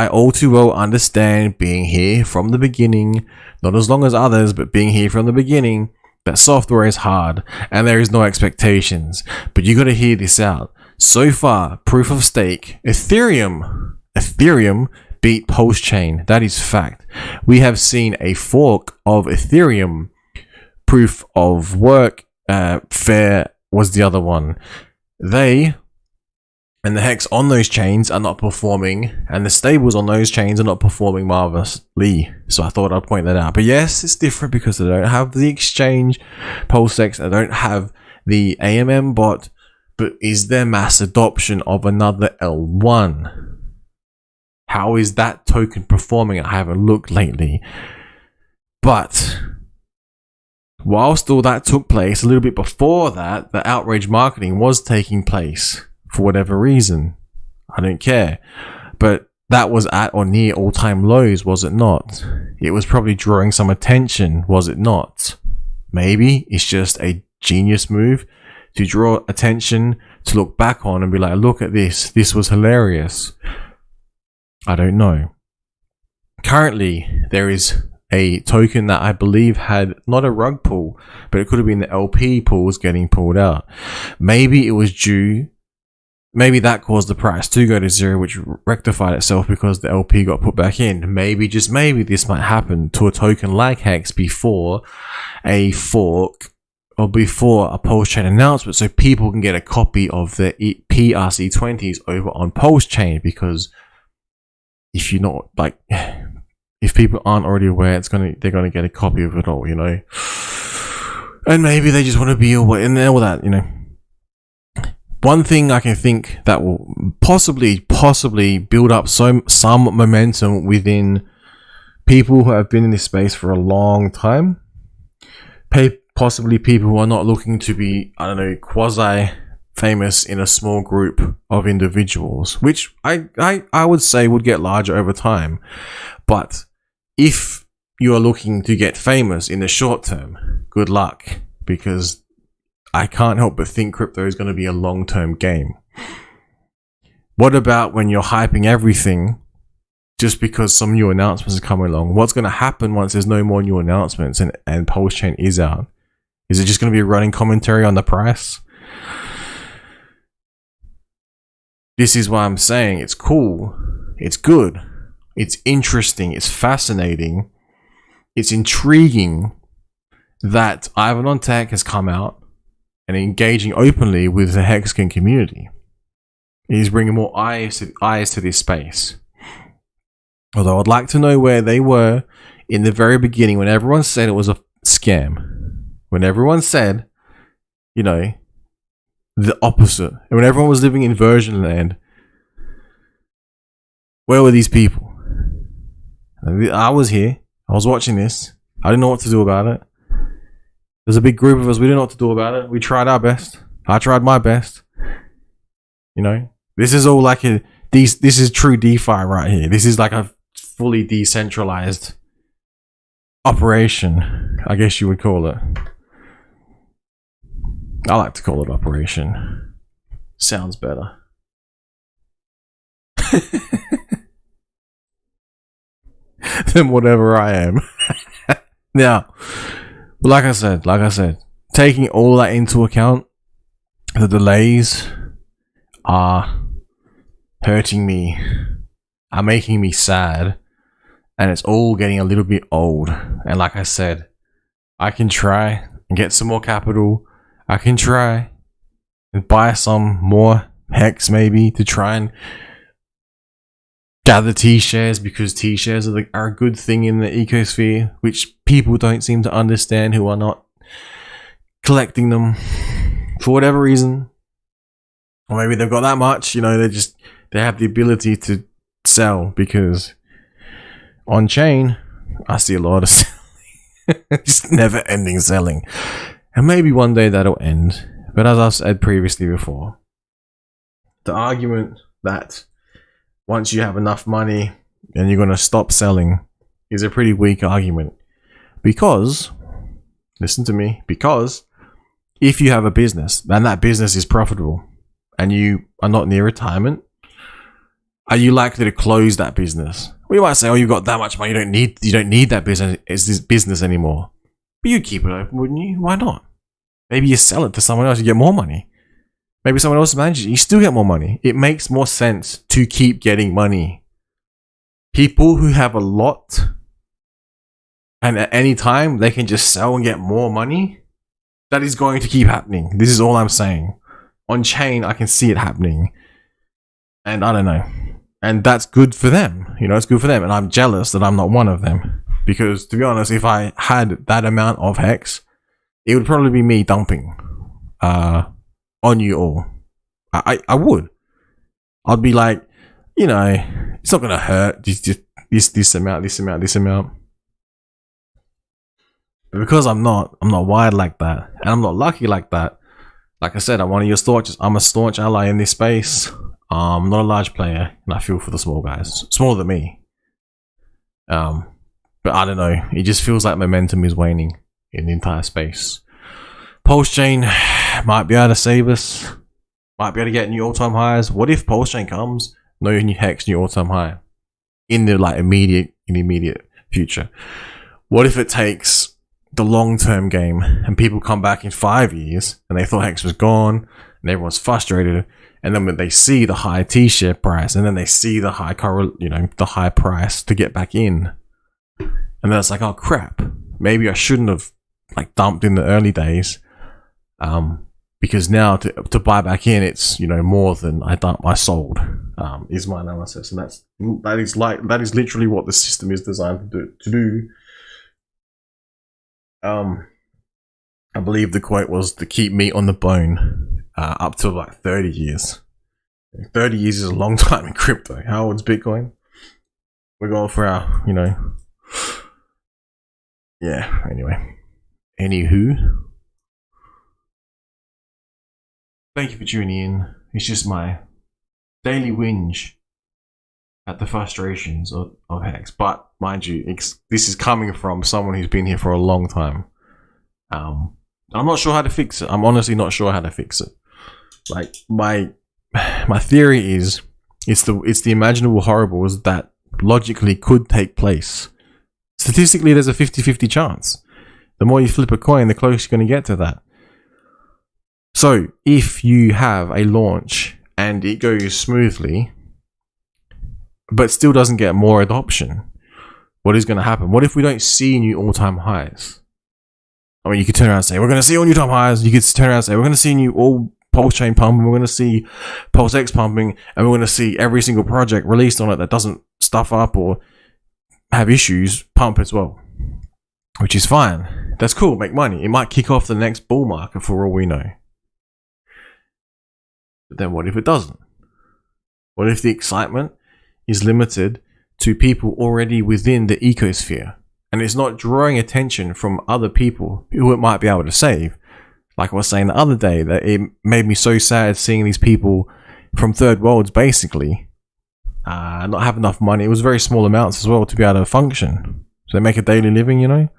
all too well understand being here from the beginning, not as long as others, but being here from the beginning, that software is hard and there is no expectations. But you got to hear this out. So far, proof of stake, Ethereum beat post-chain. That is fact. We have seen a fork of Ethereum. Proof of work, Fair was the other one. They and the HEX on those chains are not performing, and the stables on those chains are not performing marvelously. So I thought I'd point that out. But yes, it's different because they don't have the exchange PulseX, they don't have the AMM bot. But is there mass adoption of another L1? How is that token performing? I haven't looked lately. But whilst all that took place, a little bit before that, the outrage marketing was taking place for whatever reason. I don't care. But that was at or near all-time lows, was it not? It was probably drawing some attention, was it not? Maybe it's just a genius move to draw attention, to look back on and be like, look at this. This was hilarious. I don't know. Currently, there is a token that I believe had not a rug pull, but it could have been the LP pools getting pulled out. Maybe it was due. Maybe that caused the price to go to zero, which rectified itself because the LP got put back in. Maybe, just maybe, this might happen to a token like HEX before a fork or before a post-chain announcement, so people can get a copy of the PRC20s over on post-chain. Because if you're not, like, if people aren't already aware, they're gonna get a copy of it all, you know. And maybe they just want to be aware and all that, you know. One thing I can think that will possibly build up some momentum within people who have been in this space for a long time. Possibly people who are not looking to be, I don't know, quasi famous in a small group of individuals, which I would say would get larger over time. But if you are looking to get famous in the short term, good luck, because I can't help but think crypto is going to be a long-term game. What about when you're hyping everything just because some new announcements are coming along? What's going to happen once there's no more new announcements and Pulse Chain is out? Is it just going to be a running commentary on the price? This is why I'm saying it's cool, it's good, it's interesting, it's fascinating, it's intriguing that Ivan on Tech has come out and engaging openly with the Hexkin community. He's bringing more eyes to this space. Although I'd like to know where they were in the very beginning when everyone said it was a scam. When everyone said, you know, the opposite. And when everyone was living in version land, where were these people? I was here. I was watching this. I didn't know what to do about it. There's a big group of us. We didn't know what to do about it. We tried our best. I tried my best. You know, this is all like this is true DeFi right here. This is like a fully decentralized operation, I guess you would call it. I like to call it operation. Sounds better. Than whatever I am. Now, like I said, taking all that into account, the delays are hurting me, are making me sad, and it's all getting a little bit old. And like I said, I can try and get some more capital. I can try and buy some more Hex maybe to try and gather T-shares, because T-shares are a good thing in the ecosphere, which people don't seem to understand who are not collecting them for whatever reason. Or maybe they've got that much, you know, they have the ability to sell, because on chain, I see a lot of selling. Just never ending selling. And maybe one day that'll end. But as I've said previously before, the argument that once you have enough money and you're going to stop selling is a pretty weak argument. Because, listen to me, because if you have a business and that business is profitable and you are not near retirement, are you likely to close that business? Well, you might say, oh, you've got that much money, you don't need that business, it's this business anymore. But you keep it open, wouldn't you? Why not? Maybe you sell it to someone else, you get more money. Maybe someone else manages it, you still get more money. It makes more sense to keep getting money. People who have a lot and at any time they can just sell and get more money, that is going to keep happening. This is all I'm saying. On chain, I can see it happening. And I don't know. And that's good for them. You know, it's good for them. And I'm jealous that I'm not one of them. Because to be honest, if I had that amount of Hex, it would probably be me dumping on you all. I would. I'd be like, you know, it's not gonna hurt. Just this amount. But because I'm not wired like that, and I'm not lucky like that. Like I said, I'm one of your staunchest. I'm a staunch ally in this space. I'm not a large player, and I feel for the small guys, smaller than me. But I don't know. It just feels like momentum is waning in the entire space. Pulse Chain might be able to save us. Might be able to get new all-time highs. What if Pulse Chain comes, no new Hex, new all-time high in the immediate future? What if it takes the long-term game and people come back in 5 years and they thought Hex was gone and everyone's frustrated, and then when they see the high T-share price and then they see the high the high price to get back in, and then it's like, oh crap, maybe I shouldn't have like dumped in the early days, because now to buy back in, it's, you know, more than I sold, is my analysis. And that is literally what the system is designed to do. I believe the quote was to keep meat on the bone up to like 30 years. 30 years is a long time in crypto. How old's Bitcoin? We're going for our, you know, yeah, anyway. Anywho, thank you for tuning in. It's just my daily whinge at the frustrations of HEX. But mind you, this is coming from someone who's been here for a long time. I'm not sure how to fix it. I'm honestly not sure how to fix it. Like my theory is it's the imaginable horribles that logically could take place. Statistically, there's a 50-50 chance. The more you flip a coin, the closer you're going to get to that. So if you have a launch and it goes smoothly, but still doesn't get more adoption, what is going to happen? What if we don't see new all-time highs? I mean, you could turn around and say, we're going to see all new all-time highs. You could turn around and say, we're going to see new all Pulse chain pumping, we're going to see Pulse X pumping, and we're going to see every single project released on it that doesn't stuff up or have issues pump as well. Which is fine. That's cool, make money. It might kick off the next bull market for all we know. But then what if it doesn't? What if the excitement is limited to people already within the ecosphere, and it's not drawing attention from other people who it might be able to save? Like I was saying the other day, that it made me so sad seeing these people from third worlds basically not have enough money. It was very small amounts as well to be able to function. So they make a daily living, you know?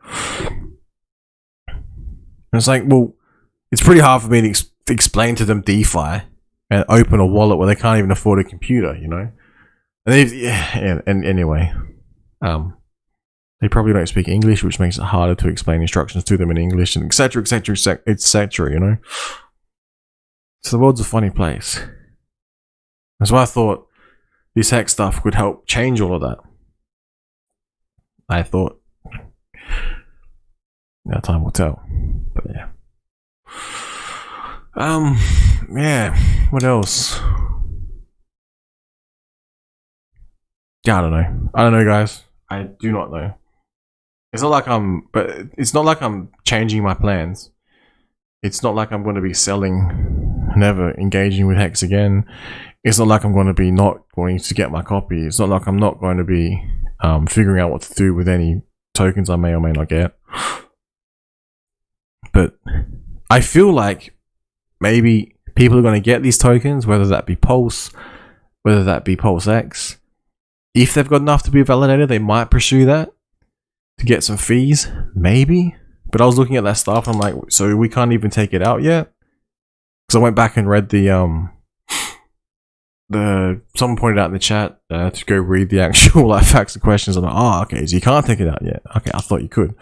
And it's like, well, it's pretty hard for me to explain to them DeFi and open a wallet where they can't even afford a computer, you know? And anyway, they probably don't speak English, which makes it harder to explain instructions to them in English, and etc, etc, etc, you know? So the world's a funny place. That's why I thought this HEX stuff could help change all of that. I thought. Now time will tell. But yeah. Yeah, what else? Yeah, I don't know, guys. I do not know. It's not like it's not like I'm changing my plans. It's not like I'm going to be selling, never engaging with HEX again. It's not like I'm going to be not going to get my copy. It's not like I'm not going to be figuring out what to do with any tokens I may or may not get. But I feel like maybe people are going to get these tokens, whether that be Pulse, whether that be Pulse X. If they've got enough to be validated, they might pursue that to get some fees, maybe. But I was looking at that stuff, and I'm like, so we can't even take it out yet? Because I went back and read the someone pointed out in the chat to go read the actual like facts and questions. I'm like, oh, okay, so you can't take it out yet. Okay, I thought you could.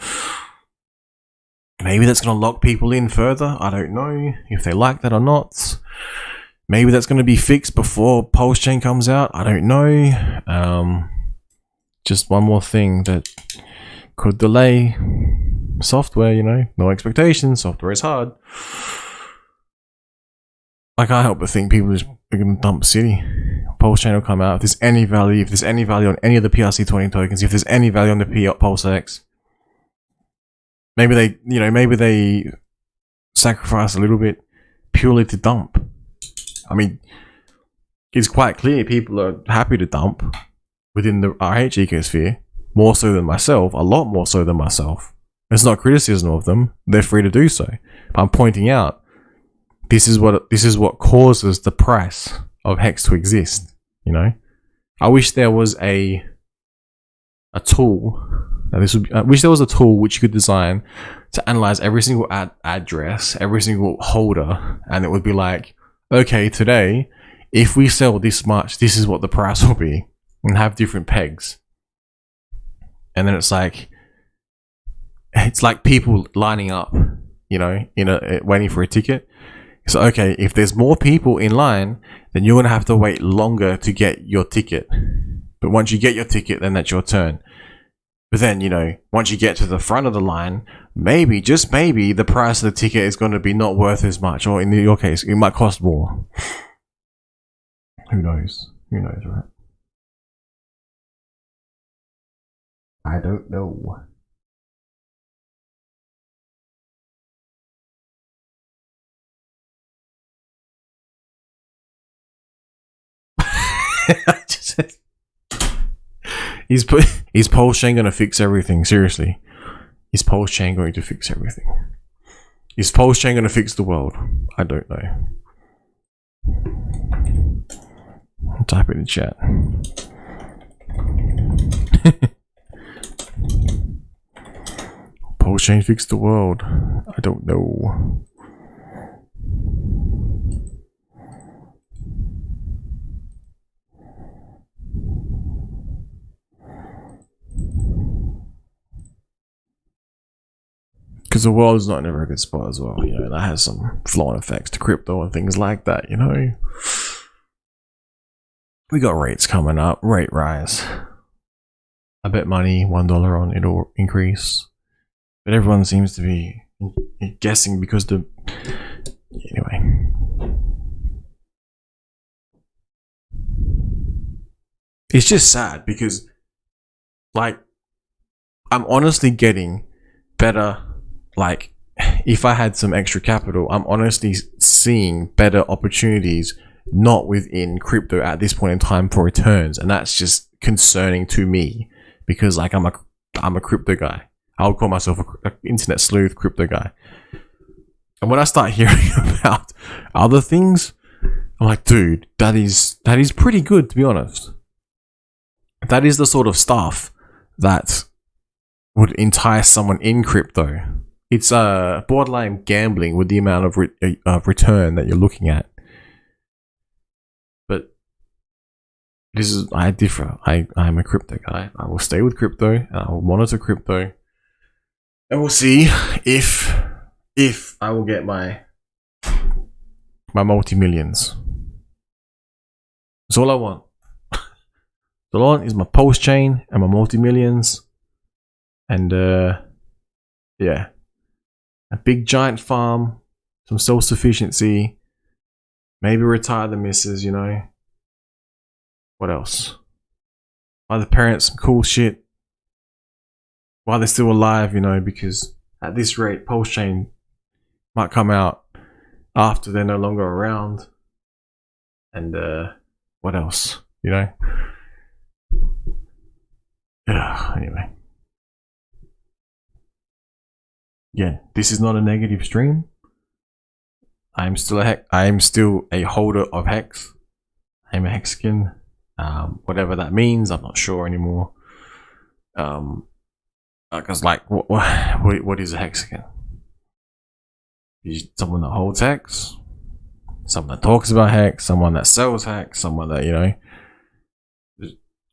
Maybe that's going to lock people in further. I don't know if they like that or not. Maybe that's going to be fixed before Pulse Chain comes out. I don't know. Just one more thing that could delay software, you know. No expectations. Software is hard. I can't help but think people just are going to dump City. Pulse Chain will come out. If there's any value on any of the PRC20 tokens, if there's any value on the Pulse X, maybe they sacrifice a little bit purely to dump. I mean, it's quite clear people are happy to dump within the RH ecosphere, more so than myself, a lot more so than myself. It's not criticism of them; they're free to do so. But I'm pointing out this is what causes the price of HEX to exist. You know, I wish there was a tool. I wish there was a tool which you could design to analyze every single address, every single holder, and it would be like, okay, today, if we sell this much, this is what the price will be, and have different pegs. And then it's like people lining up, you know, waiting for a ticket. So okay, if there's more people in line, then you're gonna have to wait longer to get your ticket. But once you get your ticket, then that's your turn. But then, you know, once you get to the front of the line, maybe, just maybe, the price of the ticket is going to be not worth as much, or in your case, it might cost more. Who knows? Who knows, right? I don't know. Is Pulse Chain going to fix everything? Seriously. Is Pulse Chain going to fix everything? Is Pulse Chain going to fix the world? I don't know. Type it in chat. Pulse chain fix the world? I don't know. Because the world is not in a very good spot as well, you know, that has some flow-on effects to crypto and things like that, you know. We got rates coming up, rate rise. I bet money $1 on it'll increase, but everyone seems to be guessing because the anyway. It's just sad because, like, I'm honestly getting better. Like, if I had some extra capital, I'm honestly seeing better opportunities not within crypto at this point in time for returns, and that's just concerning to me because, like, I'm a crypto guy. I would call myself an internet sleuth crypto guy. And when I start hearing about other things, I'm like, dude, that is pretty good, to be honest. That is the sort of stuff that would entice someone in crypto. It's borderline gambling with the amount of return that you're looking at. But I differ. I'm a crypto guy. I will stay with crypto and I will monitor crypto, and we'll see if I will get my multi-millions. That's all I want. All I want is my Pulse chain and my multi-millions, and yeah, a big giant farm, some self-sufficiency, maybe retire the missus, you know. What else? Buy the parents some cool shit while they're still alive, you know, because at this rate, Pulse chain might come out after they're no longer around. And what else, you know? Anyway. Yeah, this is not a negative stream. I'm still a holder of HEX. I'm a Hexkin. Whatever that means, I'm not sure anymore. Because, like, what is a Hexkin? Is someone that holds HEX, someone that talks about HEX, someone that sells HEX, someone that, you know,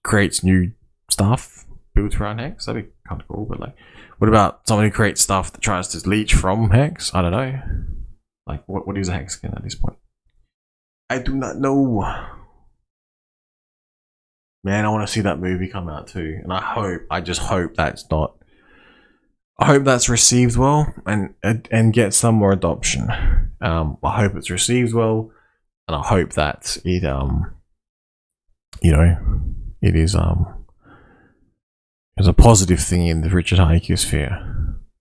creates new stuff built around HEX. That'd be kind of cool. But, like, what about someone who creates stuff that tries to leech from HEX? I don't know. Like, what is a Hexkin at this point? I do not know. Man, I want to see that movie come out too, and I just hope that's not. I hope that's received well and gets some more adoption. I hope it's received well, and I hope that it you know, it is it's a positive thing in the Richard High ecosphere,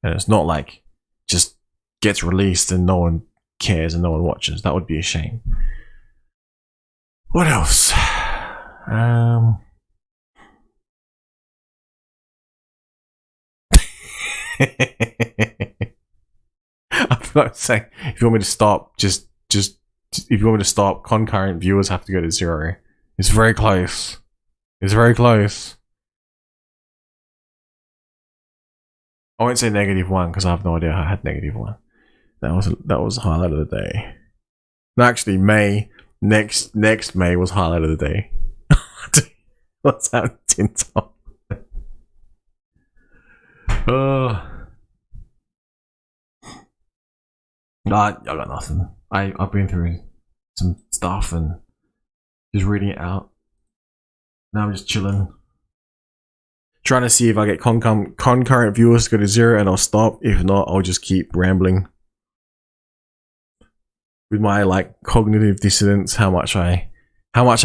and it's not like just gets released and no one cares and no one watches. That would be a shame. What else? I forgot to say, if you want me to stop, just if you want me to stop, concurrent viewers have to go to 0. It's very close. It's very close. I won't say -1 because I have no idea how I had -1. That was highlight of the day. No, actually, May next May was highlight of the day. What's happening, Tinto? No, I got nothing. I've been through some stuff and just reading it out. Now I'm just chilling, trying to see if I get concurrent viewers to go to 0, and I'll stop. If not, I'll just keep rambling with my, like, cognitive dissonance. How much I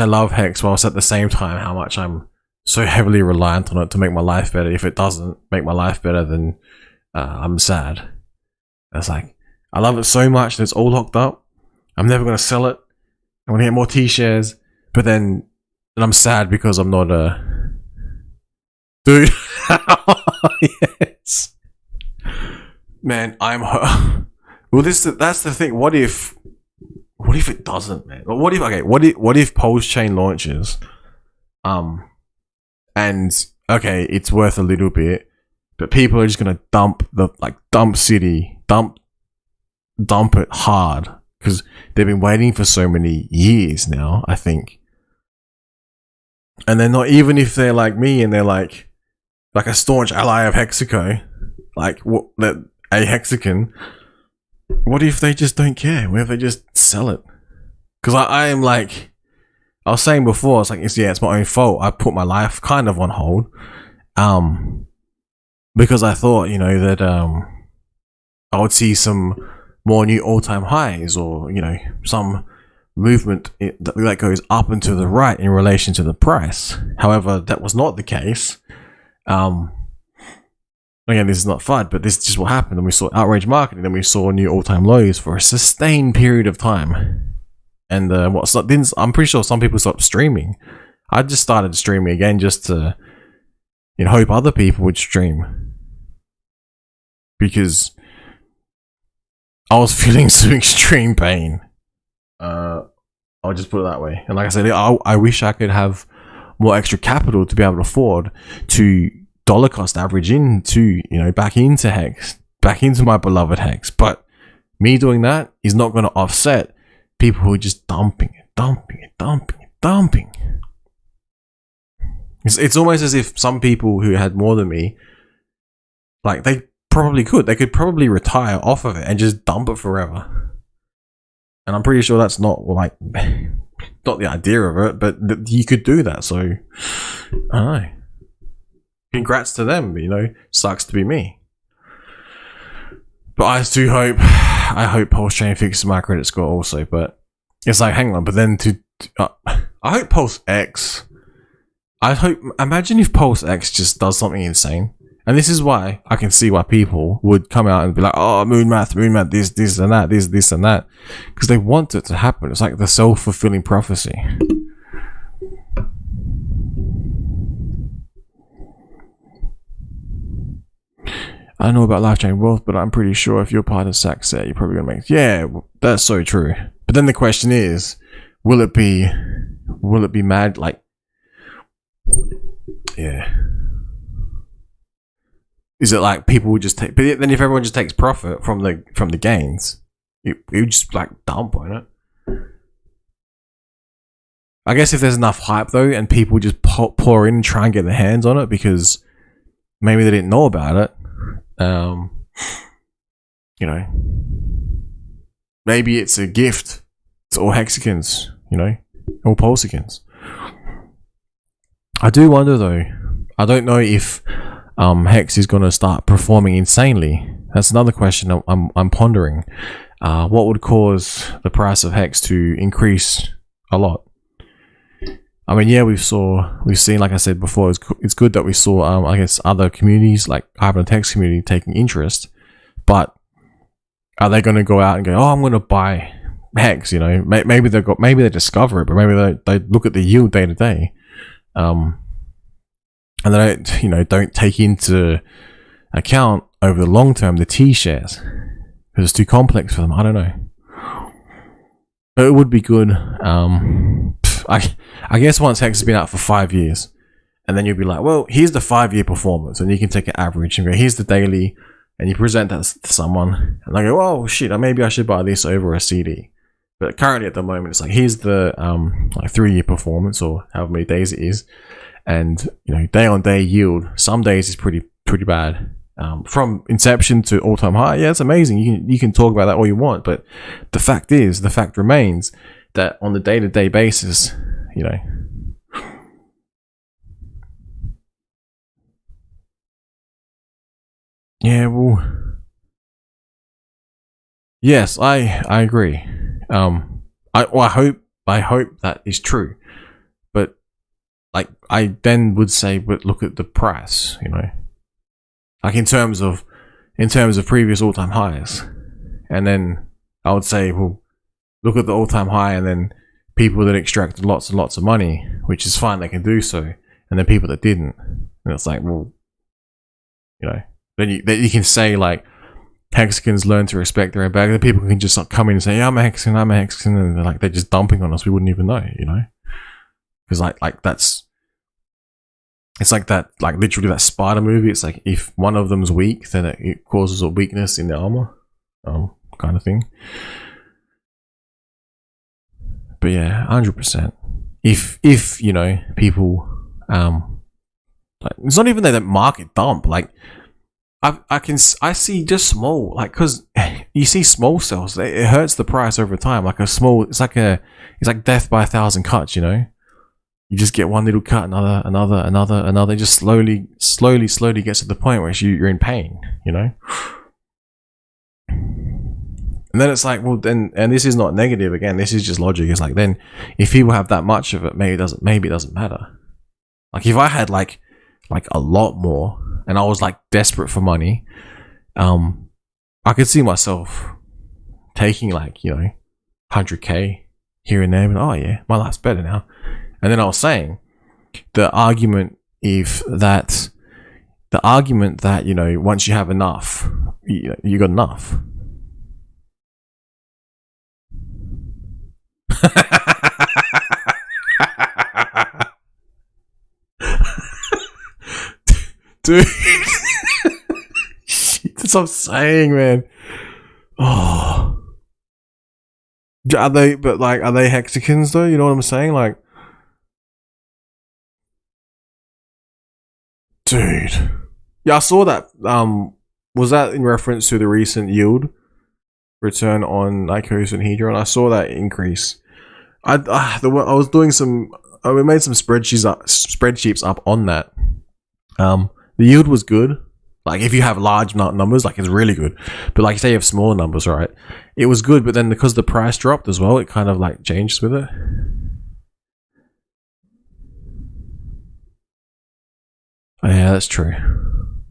love HEX, whilst at the same time how much I'm so heavily reliant on it to make my life better. If it doesn't make my life better, then I'm sad. It's like, I love it so much that it's all locked up. I'm never going to sell it. I'm going to get more T-shares, but then I'm sad because I'm not a dude. Yes, man. Well, that's the thing. What if it doesn't, man? What if Pulse chain launches, and okay, it's worth a little bit, but people are just gonna dump city, dump it hard because they've been waiting for so many years now, I think. And they're not, even if they're like me and they're like a staunch ally of Hexaco, like what that a Hexagon. What if they just don't care? What if they just sell it? Because I am like, I was saying before, it's like, it's my own fault. I put my life kind of on hold, because I thought, you know, that I would see some more new all-time highs, or you know, some movement that goes up and to the right in relation to the price. However, that was not the case. Again, this is not FUD, but this is just what happened. And we saw outrage marketing, and we saw new all-time lows for a sustained period of time. And I'm pretty sure some people stopped streaming. I just started streaming again just to, you know, hope other people would stream, because I was feeling some extreme pain. I'll just put it that way. And like I said, I wish I could have more extra capital to be able to afford to dollar cost average into, you know, back into Hex, back into my beloved Hex. But me doing that is not going to offset people who are just dumping. It's almost as if some people who had more than me, like, they could probably retire off of it and just dump it forever. And I'm pretty sure that's not, like, not the idea of it, but you could do that. So I don't know. Congrats to them, you know. Sucks to be me. But I hope Pulse Chain fixes my credit score also. But it's like, hang on, but then I hope Pulse X, imagine if Pulse X just does something insane. And this is why I can see why people would come out and be like, oh, moon math, this and that, this and that. Because they want it to happen. It's like the self-fulfilling prophecy. I don't know about Life Chain Wealth, but I'm pretty sure if you're part of SAC set, you're probably going to make... Yeah, that's so true. But then the question is, will it be mad? Like, yeah. Is it like people would just take... But then if everyone just takes profit from the gains, you just like dump on it. I guess if there's enough hype though, and people just pour in and try and get their hands on it because maybe they didn't know about it. You know, maybe it's a gift to all Hexicans, you know, all Pulsicans. I do wonder though, I don't know if Hex is going to start performing insanely. That's another question I'm pondering. What would cause the price of Hex to increase a lot? I mean, yeah, we've seen, like I said before, it's good that we saw, I guess, other communities like Hypnotex community taking interest, but are they going to go out and go, oh, I'm going to buy Hex? You know, maybe they discover it, but maybe they look at the yield day to day, and they don't take into account over the long term the T shares because it's too complex for them. I don't know, but it would be good. I guess once Hex has been out for 5 years, and then you'll be like, well, here's the 5-year performance, and you can take an average and go, here's the daily, and you present that to someone, and they go, oh shit, maybe I should buy this over a CD. But currently at the moment, it's like, here's the like 3-year performance, or however many days it is, and you know, day on day yield. Some days is pretty bad. From inception to all-time high, yeah, it's amazing. You can talk about that all you want, but the fact remains that on the day-to-day basis, you know, yeah, well, yes, I agree. I hope that is true, but like, I then would say, but look at the price, you know, like in terms of previous all-time highs, and then I would say, well, look at the all-time high, and then people that extracted lots and lots of money, which is fine, they can do so, and then people that didn't, and it's like, well, you know, then you can say like, Hexicans learn to respect their own bag. The people can just like come in and say, yeah, I'm a Hexican, and they're just dumping on us. We wouldn't even know, you know, because like that's it's like that, like literally that Spider movie. It's like if one of them's weak, then it causes a weakness in the armor, kind of thing. But yeah, 100%. If you know, people, like, it's not even that market dump. Like I see just small, like, because you see small cells, it hurts the price over time. Like it's like death by 1,000 cuts. You know, you just get one little cut, another. It just slowly gets to the point where you're in pain. You know. And then it's like, well, then, and this is not negative again. This is just logic. It's like, then, if people have that much of it, maybe it doesn't matter. Like if I had like a lot more, and I was like desperate for money, I could see myself taking like, you know, 100k here and there, but oh yeah, my life's better now. And then I was saying the argument that you know, once you have enough, you got enough. Dude, that's what I'm saying, man. Oh, are they hexagons though? You know what I'm saying? Like, dude, yeah, I saw that. Was that in reference to the recent yield return on Lycos and Hedron? I saw that increase. I was doing we made some spreadsheets up on that. The yield was good. Like if you have large numbers, like it's really good. But like say you have smaller numbers, right? It was good, but then because the price dropped as well, it kind of like changed with it. Oh, yeah, that's true.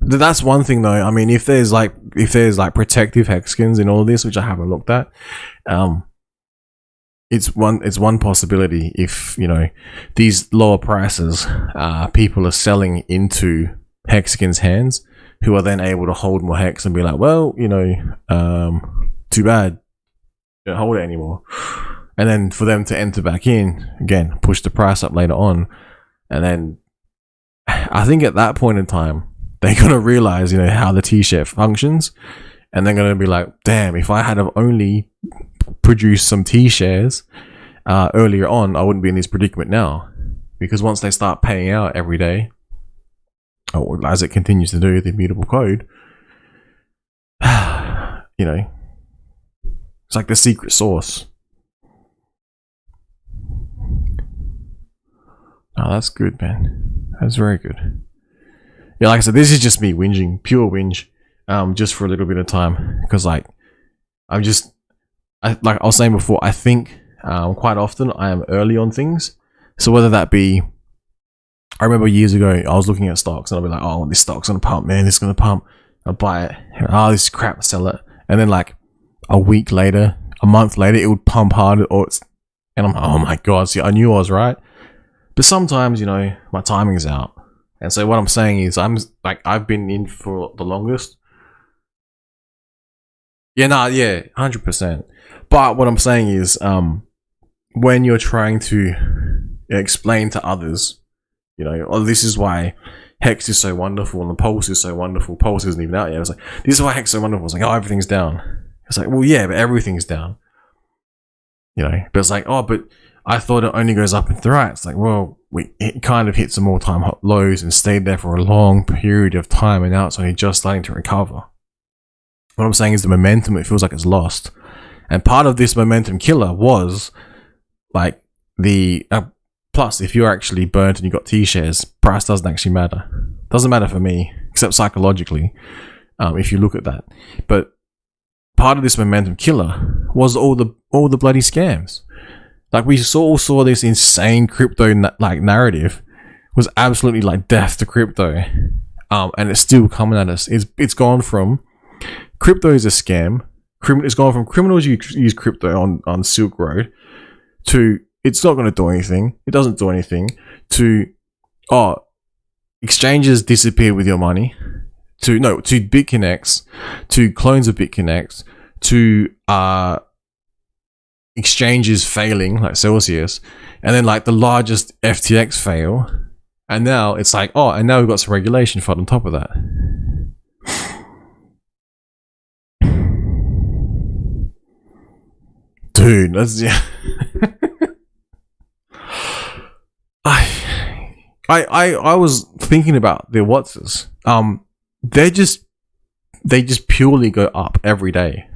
That's one thing though. I mean, if there's like protective hexagons in all of this, which I haven't looked at, it's one possibility. If you know these lower prices, people are selling into hexagons' hands, who are then able to hold more hex and be like, well, you know, too bad, don't hold it anymore. And then for them to enter back in again, push the price up later on, and then I think at that point in time they're gonna realize, you know, how the T-share functions, and they're gonna be like, damn, if I had have only produced some T-shares earlier on, I wouldn't be in this predicament now. Because once they start paying out every day, or as it continues to do with the immutable code, you know, it's like the secret sauce. Oh, that's good, man. That's very good. Yeah, like I said, this is just me whinging, pure whinge, just for a little bit of time, because like like I was saying before, I think quite often I am early on things. So whether that be, I remember years ago I was looking at stocks and I'll be like, oh, this stock's gonna pump, man, this is gonna pump. I'll buy it. Oh, this is crap, sell it. And then like a week later, a month later, it would pump harder, and I'm like, oh my god, see, I knew I was right. But sometimes, you know, my timing's out. And so what I'm saying is, I've been in for the longest. Yeah, 100%. But what I'm saying is, when you're trying to explain to others, you know, oh, this is why Hex is so wonderful and the Pulse is so wonderful. Pulse isn't even out yet. I was like, this is why Hex is so wonderful. It's like, oh, everything's down. It's like, well, yeah, but everything's down. You know, but it's like, oh, but I thought it only goes up and to the right. It's like, well, it kind of hit some all-time lows and stayed there for a long period of time, and now it's only just starting to recover. What I'm saying is the momentum, it feels like it's lost. And part of this momentum killer was like the plus, if you're actually burnt and you got T-shares, price doesn't actually matter. Doesn't matter for me, except psychologically, if you look at that. But part of this momentum killer was all the bloody scams. Like we all saw this insane crypto narrative was absolutely like death to crypto, and it's still coming at us. It's gone from crypto is a scam. It's gone from criminals use crypto on Silk Road to it's not going to do anything. It doesn't do anything. To exchanges disappear with your money. To BitConnects, to clones of BitConnects, to exchanges failing like Celsius, and then like the largest FTX fail And now it's like, oh, and now we've got some regulation for it on top of that. Dude, that's yeah. I was thinking about the Wattses. They just purely go up every day.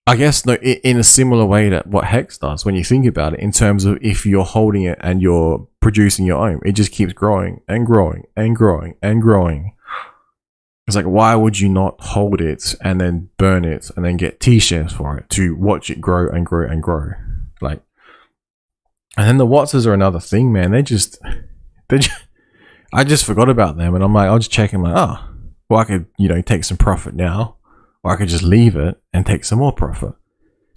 I guess no, in a similar way that what Hex does when you think about it, in terms of if you're holding it and you're producing your own, it just keeps growing and growing and growing and growing. It's like, why would you not hold it and then burn it and then get T-shares for it to watch it grow and grow and grow? Like, and then the Wattses are another thing, man. I just forgot about them, and I'm like, I'll just check and like, oh, well, I could, take some profit now, or I could just leave it and take some more profit.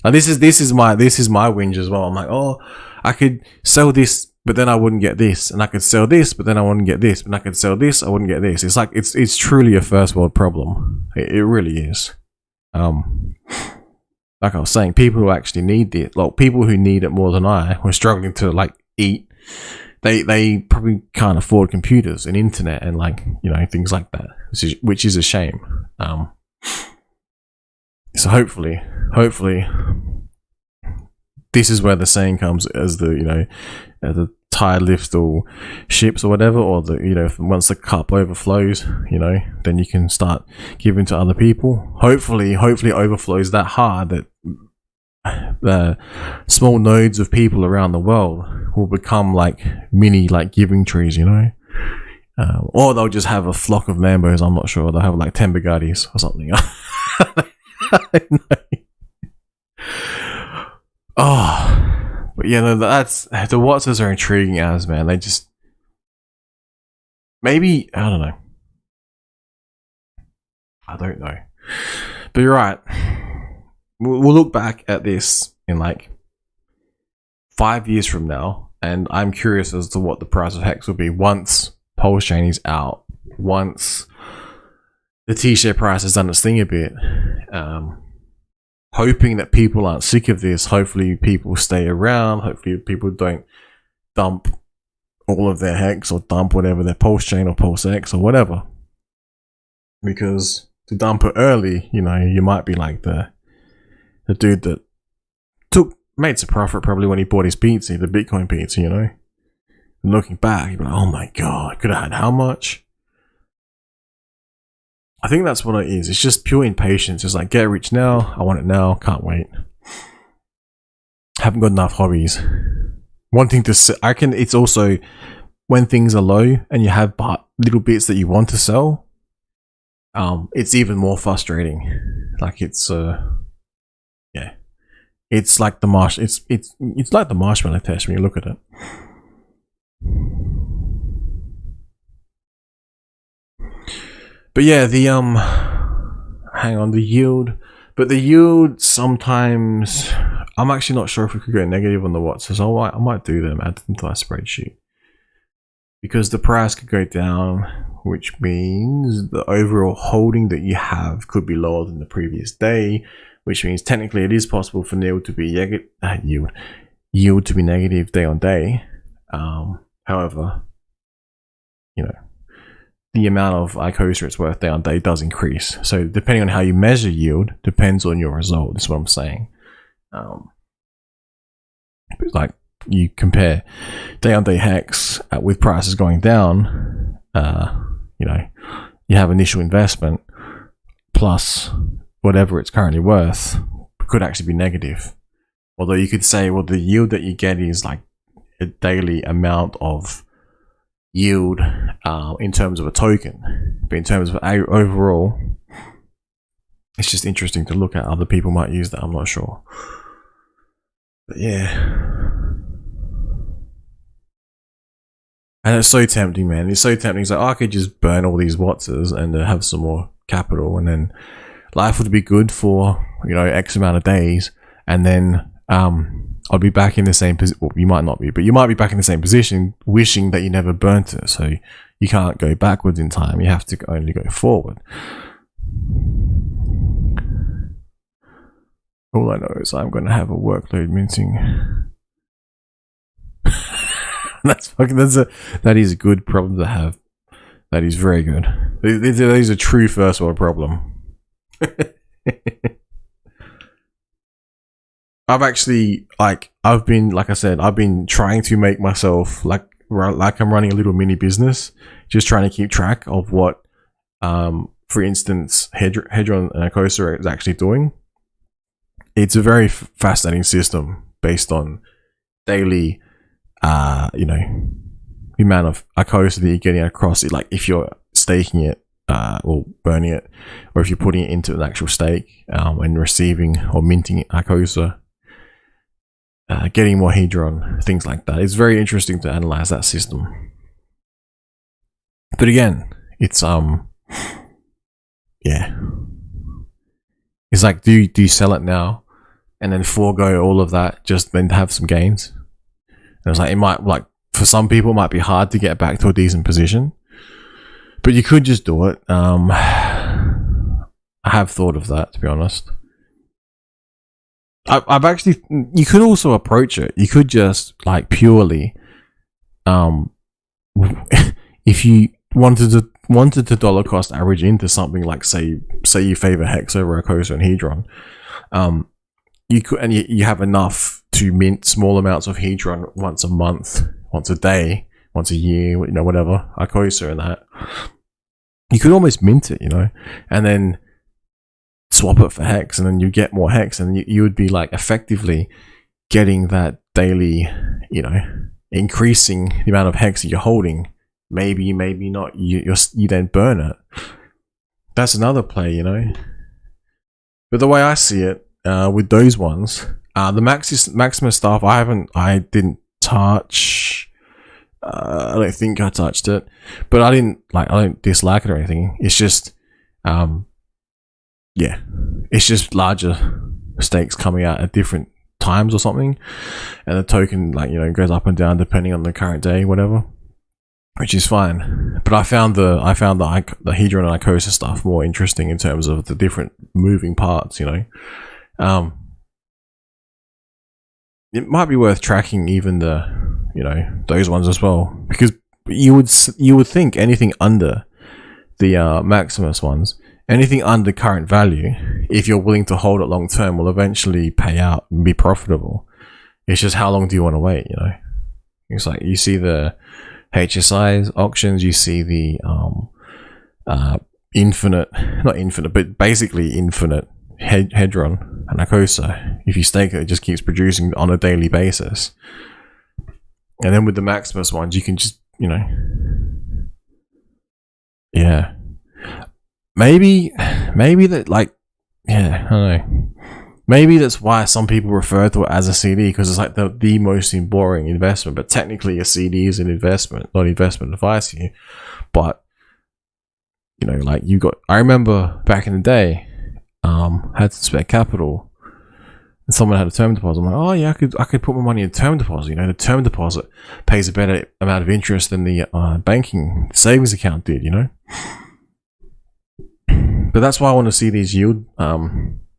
Now this is my whinge as well. I'm like, oh, I could sell this, but then I wouldn't get this, and I could sell this, but then I wouldn't get this, and I could sell this, I wouldn't get this. It's like it's truly a first world problem. It really is. Like I was saying, people who actually need it, like people who need it more than I, who are struggling to like eat, they probably can't afford computers and internet and like things like that, which is a shame. So hopefully, this is where the saying comes, as the the tide lifts all ships or whatever, or once the cup overflows, then you can start giving to other people. Hopefully it overflows that hard that the small nodes of people around the world will become like mini giving trees, or they'll just have a flock of Lambos. I'm not sure. They'll have like 10 Bugattis or something. Oh, but that's the Wattses are intriguing as, man. They just maybe I don't know, but you're right. We'll look back at this in like 5 years from now, and I'm curious as to what the price of Hex will be once Pulse Chain is out, once the T-share price has done its thing a bit. Hoping that people aren't sick of this. Hopefully people stay around. Hopefully people don't dump all of their Hex or dump whatever, their Pulse Chain or Pulse X or whatever. Because to dump it early, you might be like the dude that made some profit probably when he bought his pizza, the Bitcoin pizza, And looking back, you'd be like, oh my God, could have had how much? I think that's what it is. It's just pure impatience. It's like, get rich now. I want it now. Can't wait. Haven't got enough hobbies. Wanting to I reckon it's also when things are low and you have little bits that you want to sell. It's even more frustrating. Like it's yeah. It's like the it's like the marshmallow test when you look at it. But yeah, the the yield. But the yield sometimes, I'm actually not sure if we could go negative on the Wattses. So I might do them, add them to our spreadsheet. Because the price could go down, which means the overall holding that you have could be lower than the previous day, which means technically it is possible for yield to be yield to be negative day on day. However, the amount of ICOSA it's worth day on day does increase. So depending on how you measure yield depends on your result. That's what I'm saying. Like you compare day on day Hex with prices going down, you have initial investment plus whatever it's currently worth could actually be negative. Although you could say, well, the yield that you get is like a daily amount of yield in terms of a token, but in terms of overall, it's just interesting to look at. Other people might use that, I'm not sure, but yeah. And it's so tempting, man. It's so tempting. It's like, oh, I could just burn all these Wattses and have some more capital, and then life would be good for X amount of days, and then I'll be back in the same position. Well, you might not be, but you might be back in the same position, wishing that you never burnt it. So you can't go backwards in time. You have to only go forward. All I know is I'm going to have a workload minting. That is a good problem to have. That is very good. That is a true first world problem. I've been trying to make myself like I'm running a little mini business, just trying to keep track of what, for instance, Hedron and Acosa is actually doing. It's a very fascinating system based on daily, the amount of Acosa that you're getting across it. Like if you're staking it, or burning it, or if you're putting it into an actual stake, and receiving or minting Acosa, getting more Hedron, things like that. It's very interesting to analyze that system. But again, it's it's like, do you sell it now and then forego all of that just then to have some gains? And it's like, it might, like, for some people it might be hard to get back to a decent position, but you could just do it. I have thought of that, to be honest. I've actually, you could also approach it. You could just like purely, if you wanted to dollar cost average into something like say you favor Hex over Acosa and Hedron, you could, and you have enough to mint small amounts of Hedron once a month, once a day, once a year, whatever, Acosa and that. You could almost mint it, and then swap it for Hex, and then you get more Hex, and you would be like effectively getting that daily, increasing the amount of Hex that you're holding. Maybe not. You then burn it. That's another play, But the way I see it, with those ones, the Maximus stuff, I didn't touch. I don't think I touched it, but I don't dislike it or anything. It's just, it's just larger stakes coming out at different times or something, and the token goes up and down depending on the current day, whatever, which is fine. But I found the Hedron and Acosa stuff more interesting in terms of the different moving parts. It might be worth tracking even those ones as well, because you would think anything under the Maximus ones, anything under current value, if you're willing to hold it long term, will eventually pay out and be profitable. It's just how long do you want to wait? It's like you see the HSI auctions, you see the not infinite, but basically infinite Hedron and Acosa. If you stake it, it just keeps producing on a daily basis. And then with the Maximus ones, you can just, maybe that, like, I don't know. Maybe that's why some people refer to it as a CD, because it's like the most boring investment. But technically, a CD is an investment, not investment advice here. But like I remember back in the day, had to spare capital, and someone had a term deposit. I'm like, oh yeah, I could put my money in term deposit. The term deposit pays a better amount of interest than the banking savings account did. But that's why I want to see these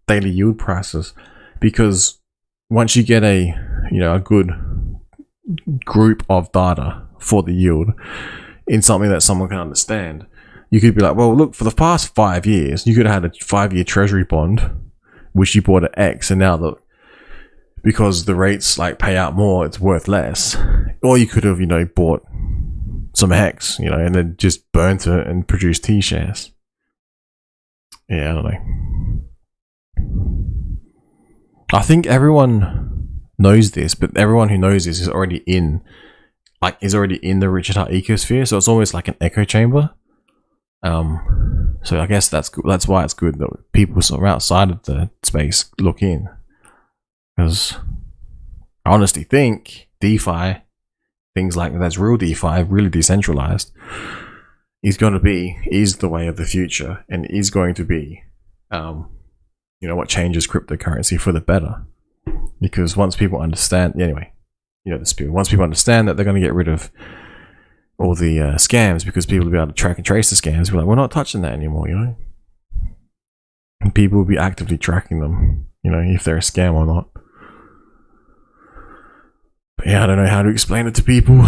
daily yield prices, because once you get a good group of data for the yield in something that someone can understand, you could be like, well, look, for the past 5 years, you could have had a 5-year treasury bond, which you bought at X, and now because the rates pay out more, it's worth less. Or you could have, bought some Hex, and then just burnt it and produced T shares. Yeah, I don't know. I think everyone knows this, but everyone who knows this is already in the Richard Heart ecosphere, so it's almost like an echo chamber. So I guess that's why it's good that people sort of outside of the space look in, because I honestly think DeFi, things like that's real DeFi, really decentralized, is the way of the future, and is going to be what changes cryptocurrency for the better. Because once people understand, once people understand that they're going to get rid of all the scams, because people will be able to track and trace the scams, we're not touching that anymore, and people will be actively tracking them, if they're a scam or not. But yeah, I don't know how to explain it to people.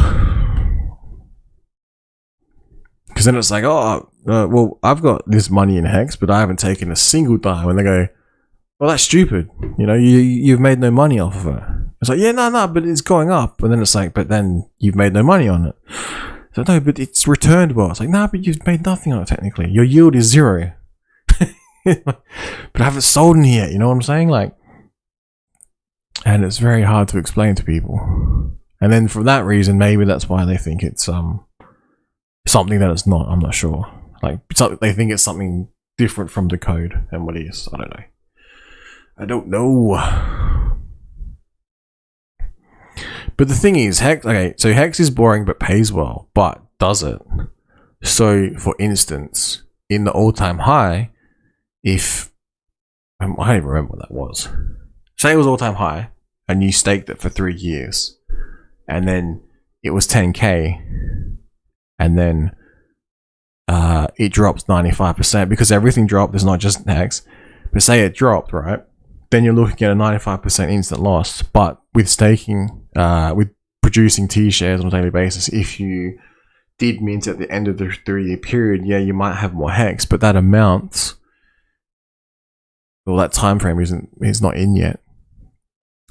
Because then it's like, oh, well, I've got this money in Hex, but I haven't taken a single dime. And they go, well, that's stupid. You know, you've made no money off of it. It's like, yeah, no, but it's going up. And then it's like, but then you've made no money on it. So no, but it's returned well. It's like, no, but you've made nothing on it technically. Your yield is 0. But I haven't sold any yet. You know what I'm saying? Like, and it's very hard to explain to people. And then for that reason, maybe that's why they think it's something that it's not. I'm not sure. Like, they think it's something different from the code and what it is. I don't know. I don't know. But the thing is, Hex. Okay, so Hex is boring but pays well, but does it? So, for instance, in the all-time high, if I don't even remember what that was. Say it was all-time high, and you staked it for 3 years, and then it was 10k, and then it drops 95% because everything dropped. It's not just Hex, but say it dropped, right? Then you're looking at a 95% instant loss. But with staking, with producing T shares on a daily basis, if you did mint at the end of the 3-year period, yeah, you might have more Hex, but that amount, well, that time frame is not in yet.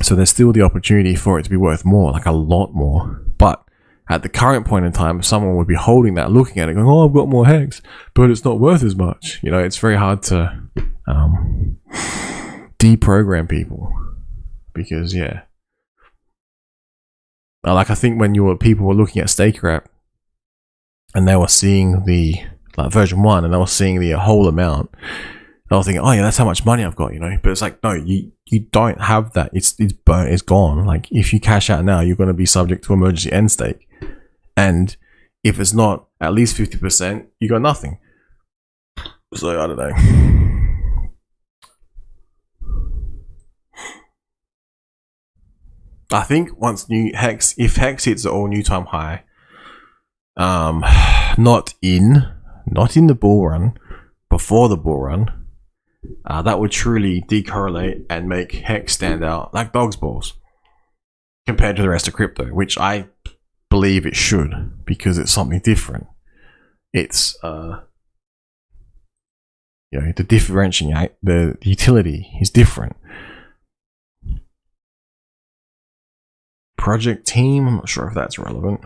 So there's still the opportunity for it to be worth more, like a lot more. But at the current point in time, someone would be holding that, looking at it, going, "Oh, I've got more Hex, but it's not worth as much." You know, it's very hard to deprogram people because, yeah, like I think when people were looking at Staker app and they were seeing the version 1 and they were seeing the whole amount, they were thinking, "Oh yeah, that's how much money I've got," you know. But it's like, no, you don't have that. It's burnt. It's gone. Like, if you cash out now, you're going to be subject to emergency end stake, and if it's not at least 50%, you got nothing. So I don't know. I think once if Hex hits the all new time high, not in the bull run, before the bull run, that would truly decorrelate and make Hex stand out like dog's balls compared to the rest of crypto, which I believe it should, because it's something different. It's you know, the differentiating, the utility is different. Project team, I'm not sure if that's relevant.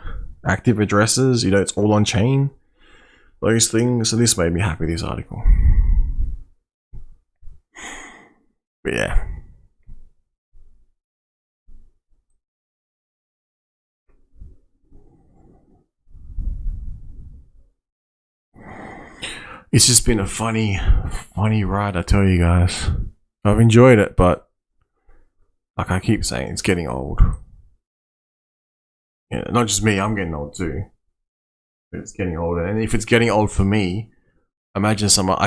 Active addresses, you know, it's all on chain. Those things. So this made me happy, this article. But yeah. It's just been a funny ride, I tell you guys. I've enjoyed it, but like I keep saying, it's getting old. Yeah, not just me, I'm getting old too. But it's getting older. And if it's getting old for me, I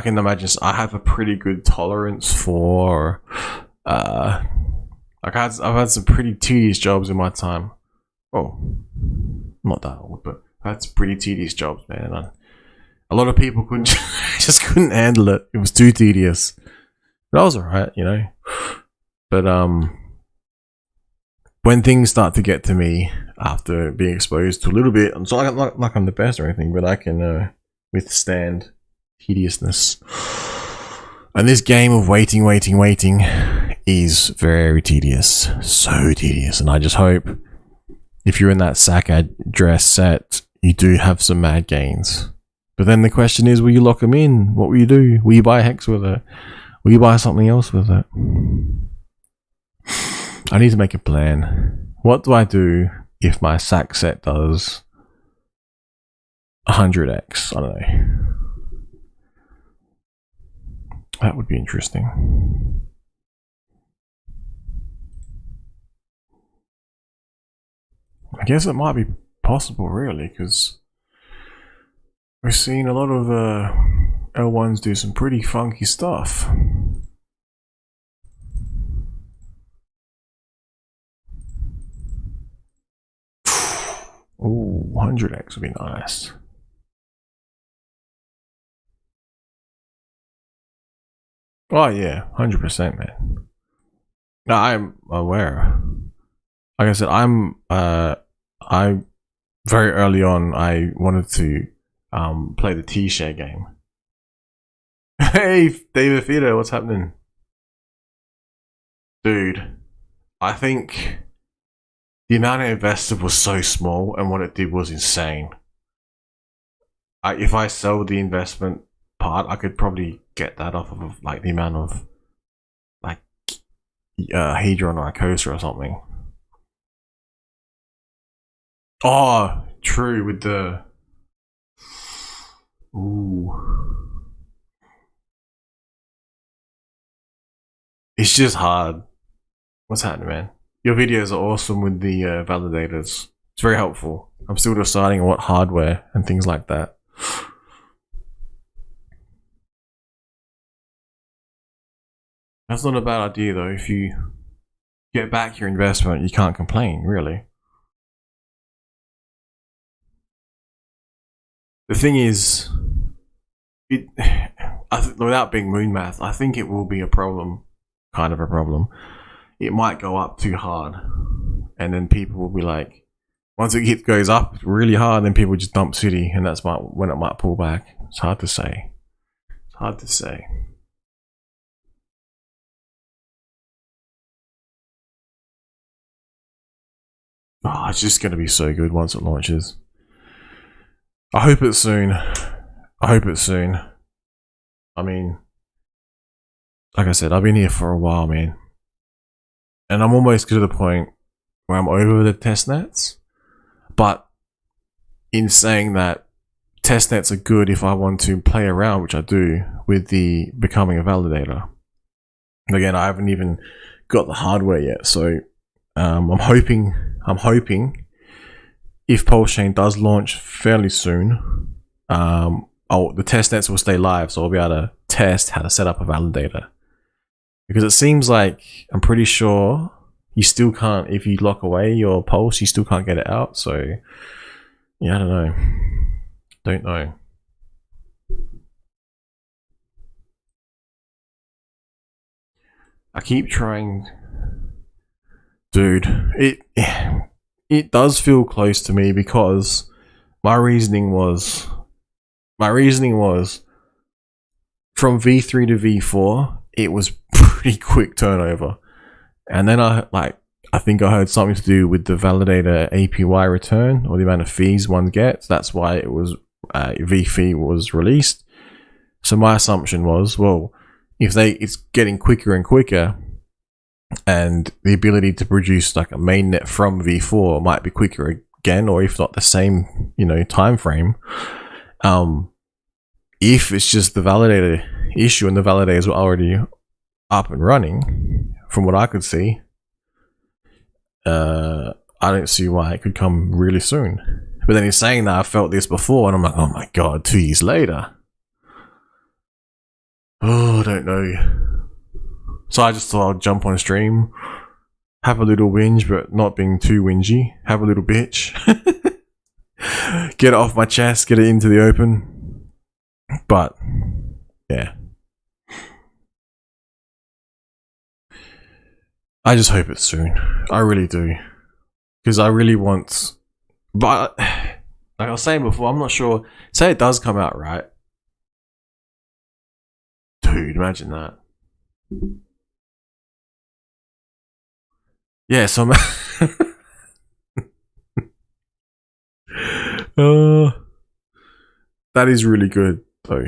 can imagine I have a pretty good tolerance for like I've had some pretty tedious jobs in my time. Oh, not that old, but I had some pretty tedious jobs, man. A lot of people just couldn't handle it. It was too tedious. But I was alright, you know. But when things start to get to me after being exposed to a little bit, it's not like I'm the best or anything, but I can withstand tediousness. And this game of waiting is very tedious. So tedious. And I just hope if you're in that SAC address set, you do have some mad gains. But then the question is, will you lock them in? What will you do? Will you buy Hex with it? Will you buy something else with it? I need to make a plan. What do I do if my SAC set does 100x? I don't know. That would be interesting. I guess it might be possible, really, because we've seen a lot of L1s do some pretty funky stuff. Ooh, 100x would be nice. Oh yeah, 100%, man. No, I'm aware. like I said, I very early on I wanted to play the T-share game. Hey, David Fido, what's happening? Dude, I think the amount I invested was so small and what it did was insane. If I sell the investment part, I could probably get that off of like the amount of like Hedron or Icosa or something. Oh, true, with the... Ooh. It's just hard. What's happening, man? Your videos are awesome with the validators. It's very helpful. I'm still deciding what hardware and things like that. That's not a bad idea though. If you get back your investment, you can't complain, really. The thing is, without being moon math, I think it will be a problem. Kind of a problem. It might go up too hard, and then people will be like, once it goes up really hard, then people just dump City, and that's when it might pull back. It's hard to say. It's hard to say. Oh, it's just going to be so good once it launches. I hope it's soon. I hope it's soon. I mean, like I said, I've been here for a while, man. And I'm almost to the point where I'm over the testnets. But in saying that, testnets are good if I want to play around, which I do, with the becoming a validator. Again, I haven't even got the hardware yet, so I'm hoping if Pulse Chain does launch fairly soon, the testnets will stay live, so I'll be able to test how to set up a validator. Because it seems like, I'm pretty sure you still can't, if you lock away your Pulse, you still can't get it out. So, yeah, I don't know. Don't know. I keep trying. Dude, it does feel close to me because my reasoning was from V3 to V4, it was pretty quick turnover. And then I think I heard something to do with the validator APY return, or the amount of fees one gets. That's why it was V3 was released. So my assumption was, well, if it's getting quicker and quicker, and the ability to produce like a mainnet from V4 might be quicker again, or if not the same, time frame. If it's just the validator issue and the validators were already up and running, from what I could see, I don't see why it could come really soon. But then he's saying that I felt this before, and I'm like, oh my god, 2 years later. Oh, I don't know. So I just thought I'd jump on a stream, have a little whinge, but not being too whingy, have a little bitch, get it off my chest, get it into the open. But, yeah. I just hope it's soon. I really do. Because I really want... But, like I was saying before, I'm not sure... Say it does come out, right? Dude, imagine that. Yeah, so... that is really good, though.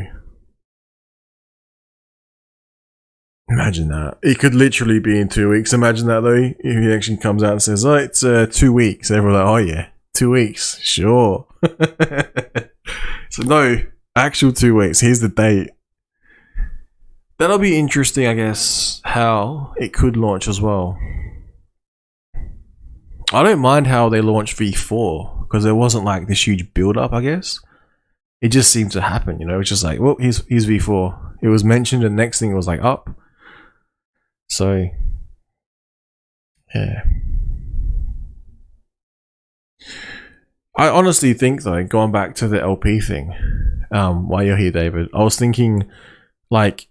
Imagine that. It could literally be in 2 weeks. Imagine that, though. If he actually comes out and says, oh, it's 2 weeks. Everyone's like, oh, yeah, 2 weeks. Sure. So, no, actual 2 weeks. Here's the date. That'll be interesting, I guess, how it could launch as well. I don't mind how they launched V4, because there wasn't like this huge build-up, I guess. It just seemed to happen, It's just like, well, here's V4. It was mentioned, and next thing it was like up. So, yeah. I honestly think, though, going back to the LP thing, while you're here, David, I was thinking, like,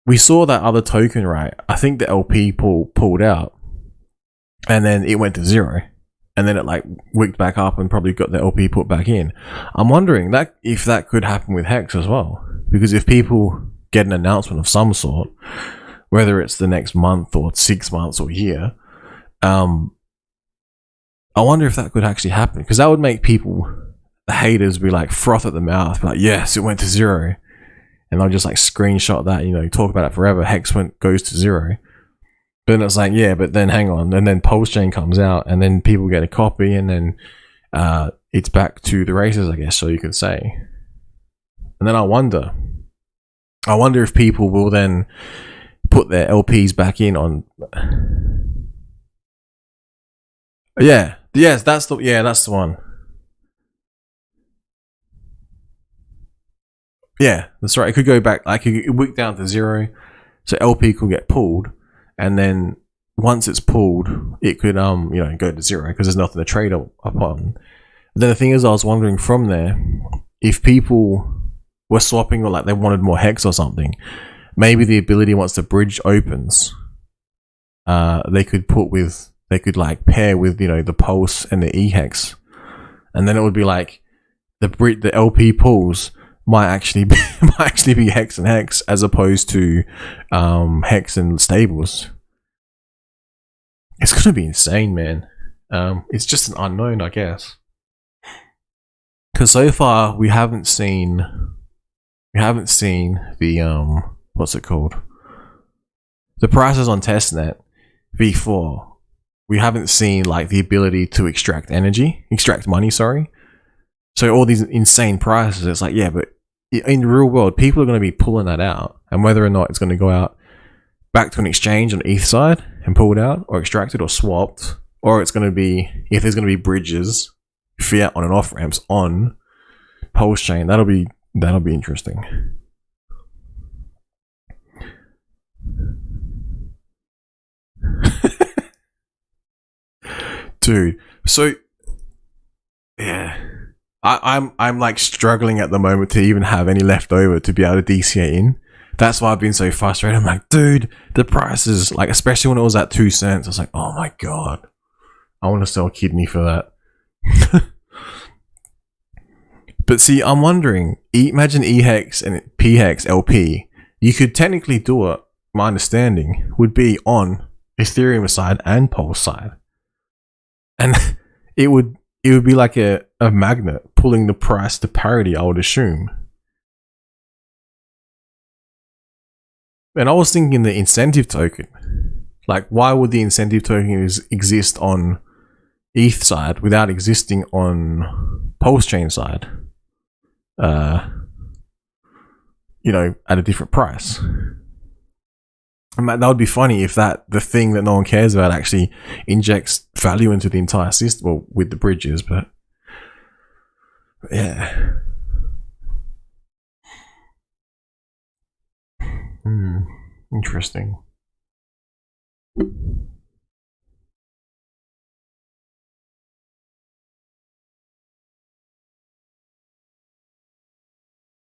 we saw that other token, right? I think the LP pulled out. and then it went to 0, and then it like wicked back up and probably got the LP put back in. I'm wondering that if that could happen with Hex as well, because if people get an announcement of some sort, whether it's the next month or 6 months or year, I wonder if that could actually happen, because that would make people, the haters, be like froth at the mouth, like, yes, it went to 0, and they'll just like screenshot that, you know, talk about it forever. Hex goes to 0. But then it's like, yeah, but then hang on, and then Pulse Chain comes out, and then people get a copy, and then it's back to the races, I guess, so you could say. And then I wonder if people will then put their LPs back in on. Yeah, yes, that's the one. Yeah, that's right. It could go back, like it wick down to 0, so LP could get pulled, and then once it's pulled, it could you know, go to 0 because there's nothing to trade upon. Then the thing is, I was wondering from there, if people were swapping, or like they wanted more Hex or something, maybe the ability, once the bridge opens, they could like pair with, you know, the Pulse and the E-Hex, and then it would be like the LP pulls might actually be Hex and Hex, as opposed to Hex and Stables. It's gonna be insane, man. It's just an unknown, I guess, because so far we haven't seen the what's it called, the prices on testnet V4. We haven't seen like the ability to extract money, sorry. So all these insane prices, it's like, yeah, but in the real world, people are going to be pulling that out, and whether or not it's going to go out back to an exchange on ETH side and pulled out, or extracted, or swapped, or it's going to be, if there's going to be bridges, fiat on and off ramps on Pulse Chain, that'll be interesting. Dude, so yeah, I'm like struggling at the moment to even have any left over to be able to DCA in. That's why I've been so frustrated. I'm like, dude, the prices, like, especially when it was at 2 cents, I was like, oh my god, I want to sell a kidney for that. But see, I'm wondering, imagine E-Hex and P-Hex LP, you could technically do it, my understanding would be on Ethereum side and Pulse side, and it would be like a magnet pulling the price to parity, I would assume. And I was thinking the incentive token, like, why would the incentive token exist on ETH side without existing on Pulse Chain side? You know, at a different price. And that would be funny if the thing that no one cares about actually injects value into the entire system, well, with the bridges, but yeah. Interesting.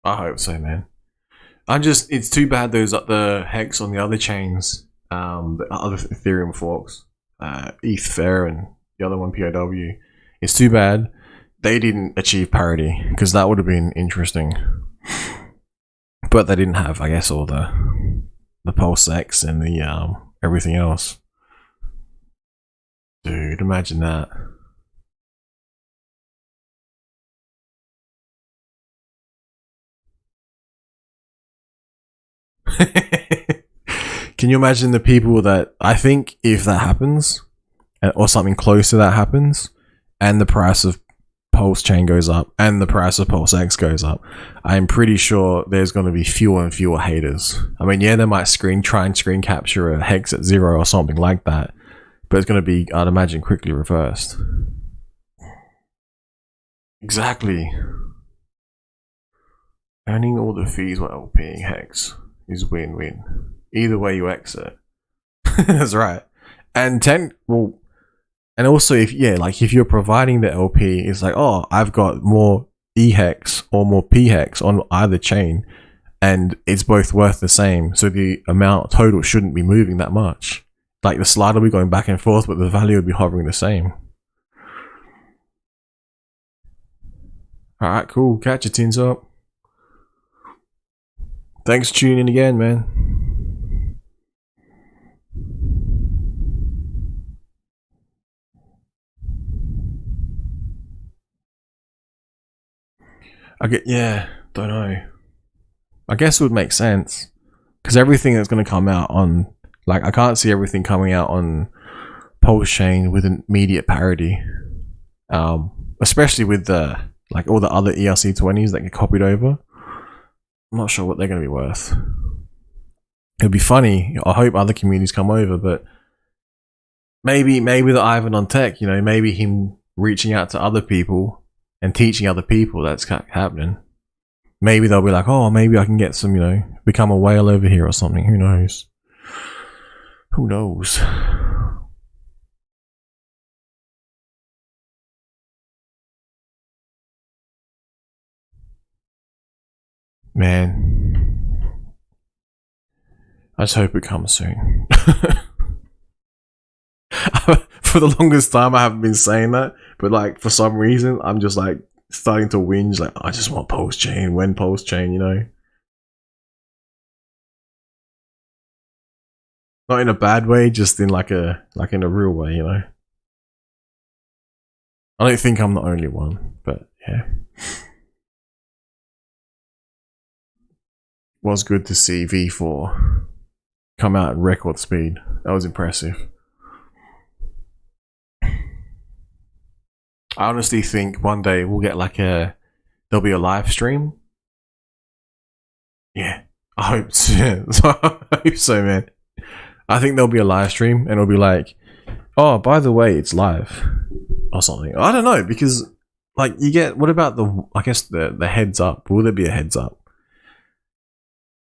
I hope so, man. It's too bad those the Hex on the other chains, the other Ethereum forks, ETH Fair and the other one POW. It's too bad they didn't achieve parity, because that would have been interesting. But they didn't have, I guess, all the Pulse X and the everything else. Dude, imagine that. Can you imagine the people that, I think if that happens, or something close to that happens, and the price of Pulse Chain goes up and the price of Pulse X goes up, I'm pretty sure there's going to be fewer and fewer haters. I mean, yeah, they might try and screen capture a Hex at 0 or something like that, but it's going to be, I'd imagine, quickly reversed. Exactly. Earning all the fees while LPing Hex is win-win. Either way you exit. That's right. And and also if you're providing the LP, it's like, oh, I've got more E-Hex or more P-Hex on either chain, and it's both worth the same, so the amount total shouldn't be moving that much. like the slide will be going back and forth, but the value will be hovering the same. Alright, cool. Catch your tins up. Thanks for tuning in again, man. Yeah, don't know. I guess it would make sense. Because everything that's going to come out on, like, I can't see everything coming out on Pulse Chain with immediate parity. Especially with the, like, all the other ERC20s that get copied over. I'm not sure what they're going to be worth. It'd be funny. I hope other communities come over, but maybe the Ivan on Tech, you know, maybe him reaching out to other people and teaching other people that's happening. Maybe they'll be like, oh, maybe I can get some, you know, become a whale over here or something. Who knows? Who knows? Man. I just hope it comes soon. For the longest time, I haven't been saying that. But, like, for some reason, I'm just, like, starting to whinge, like, I just want Pulse Chain, when Pulse Chain, you know? Not in a bad way, just in like in a real way, you know? I don't think I'm the only one, but yeah. Was good to see V4 come out at record speed. That was impressive. I honestly think one day we'll get like there'll be a live stream. Yeah, I hope so. I hope so, man. I think there'll be a live stream and it'll be like, oh, by the way, it's live or something. I don't know, because like you get, what about I guess the heads up? Will there be a heads up?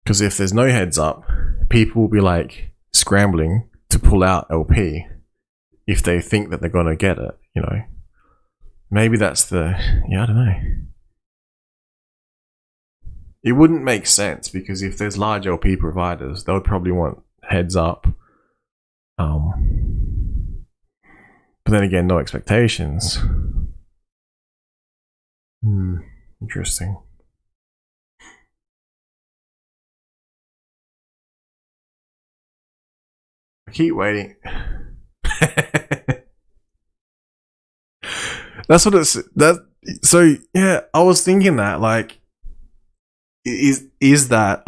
Because if there's no heads up, people will be like scrambling to pull out LP if they think that they're going to get it, you know? Maybe that's I don't know. It wouldn't make sense because if there's large LP providers, they would probably want heads up. But then again, no expectations. Interesting. I keep waiting. That's what it's so yeah, I was thinking that like is that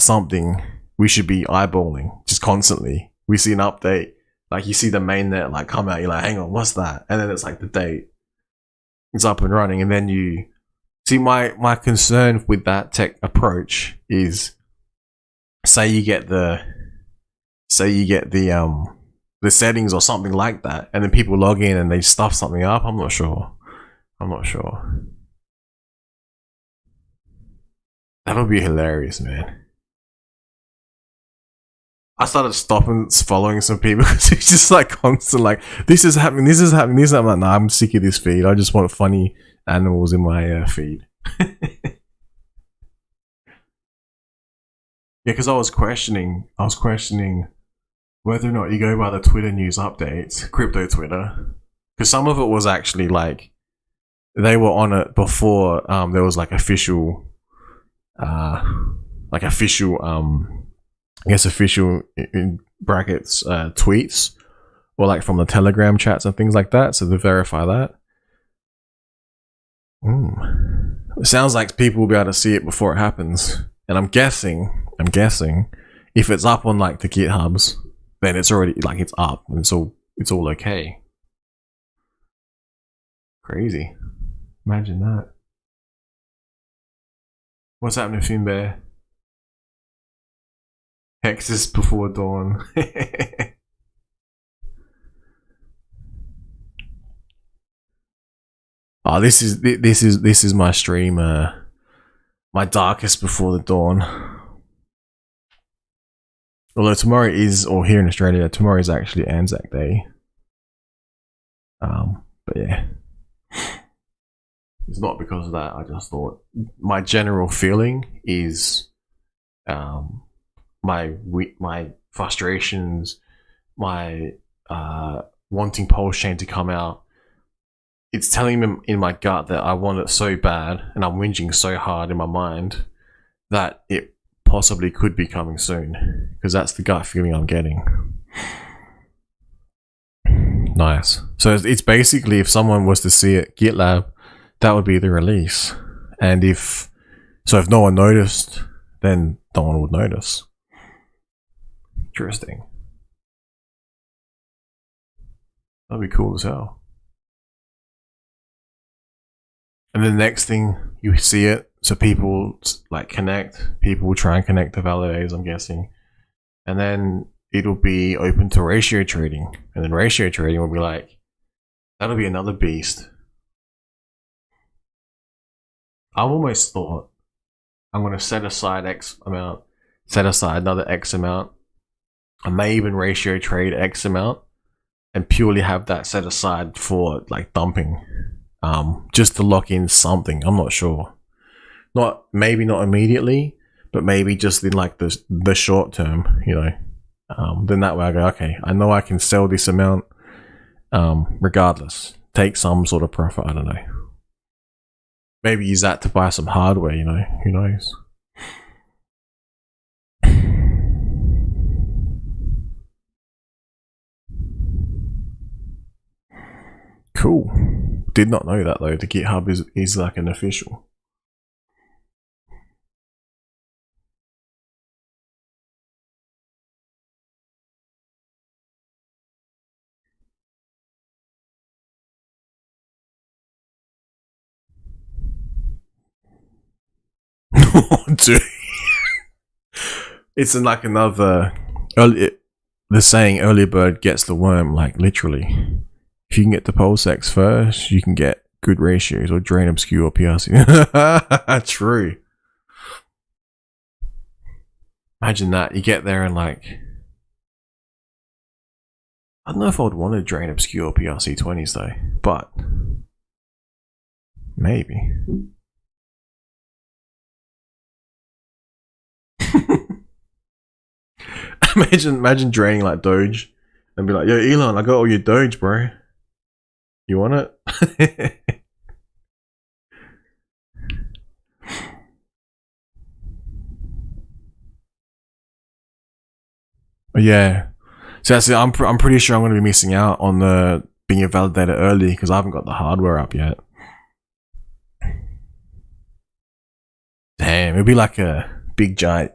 something we should be eyeballing just constantly? We see an update, like you see the mainnet like come out, you're like, hang on, what's that? And then it's like the date. It's up and running, and then you see my concern with that tech approach is say you get the settings or something like that, and then people log in and they stuff something up. I'm not sure. That would be hilarious, man. I started stopping following some people because it's just like constant, like this is happening. I'm like, nah, I'm sick of this feed. I just want funny animals in my feed. Yeah, because I was questioning whether or not you go by the Twitter news updates, crypto Twitter, because some of it was actually like they were on it before there was like official official in brackets tweets or like from the Telegram chats and things like that, so to verify that. It sounds like people will be able to see it before it happens, and I'm guessing if it's up on like the GitHubs, then it's already like it's up and so it's all okay. Crazy. Imagine that. What's happening, Finbear? HEX is before dawn. Oh, this is my stream, my darkest before the dawn. Although tomorrow is, or here in Australia, tomorrow is actually Anzac Day. But yeah, it's not because of that. I just thought my general feeling is, my frustrations my wanting pulse chain to come out, it's telling me in my gut that I want it so bad, and I'm whinging so hard in my mind that it possibly could be coming soon, because that's the gut feeling I'm getting. Nice. So it's basically, if someone was to see it GitLab, that would be the release. And if no one noticed, then no one would notice. Interesting. That'd be cool as hell. And the next thing you see it, so people like connect, people will try and connect to validators, I'm guessing. And then it'll be open to ratio trading. And then ratio trading will be like, that'll be another beast. I've almost thought I'm going to set aside X amount, set aside another X amount. I may even ratio trade X amount and purely have that set aside for like dumping. Just to lock in something. I'm not sure. Maybe not immediately, but maybe just in like the short term, you know. Then that way I go, okay, I know I can sell this amount regardless. Take some sort of profit, I don't know. Maybe use that to buy some hardware, you know, who knows. Cool. Did not know that though. The GitHub is like an official. Dude. It's like another the saying early bird gets the worm, like literally. If you can get the pulse X first, you can get good ratios or drain obscure PRC. True. Imagine that. You get there and like, I don't know if I would want to drain obscure PRC 20s though, but maybe. imagine draining like Doge and be like, yo Elon, I got all your Doge, bro. You want it? Yeah. So that's it. I'm pretty sure I'm going to be missing out on the being a validator early because I haven't got the hardware up yet. Damn, it'd be like a big giant.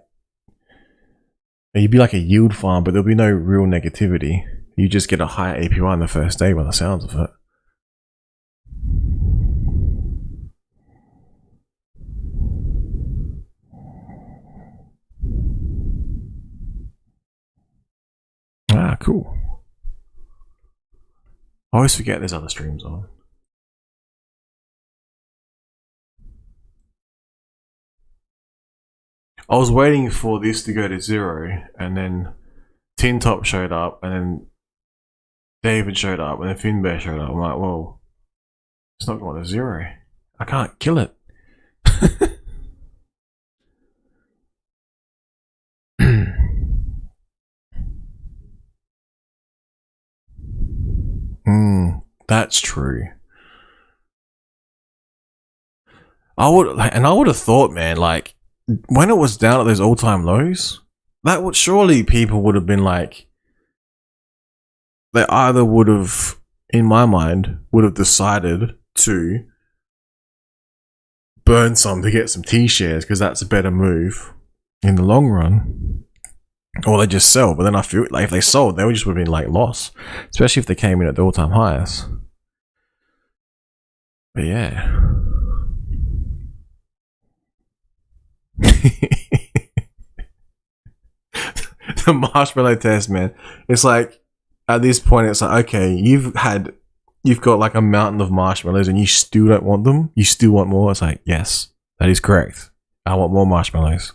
You'd be like a yield farm, but there'll be no real negativity. You just get a higher APY on the first day by the sounds of it. Ah, cool. I always forget there's other streams on. I was waiting for this to go to 0, and then Tin Top showed up, and then David showed up, and then Finbear showed up. I'm like, whoa, it's not going to 0. I can't kill it. That's true. I would have thought, man, like when it was down at those all-time lows, that would surely people would have been like, they either would have, in my mind, would have decided to burn some to get some T-shares because that's a better move in the long run. Or they just sell, but then I feel like if they sold, they would just would have been like lost, especially if they came in at the all-time highs. But yeah. The marshmallow test, man. It's like at this point, it's like, okay, you've got like a mountain of marshmallows, and you still don't want them. You still want more. It's like, yes, that is correct. I want more marshmallows.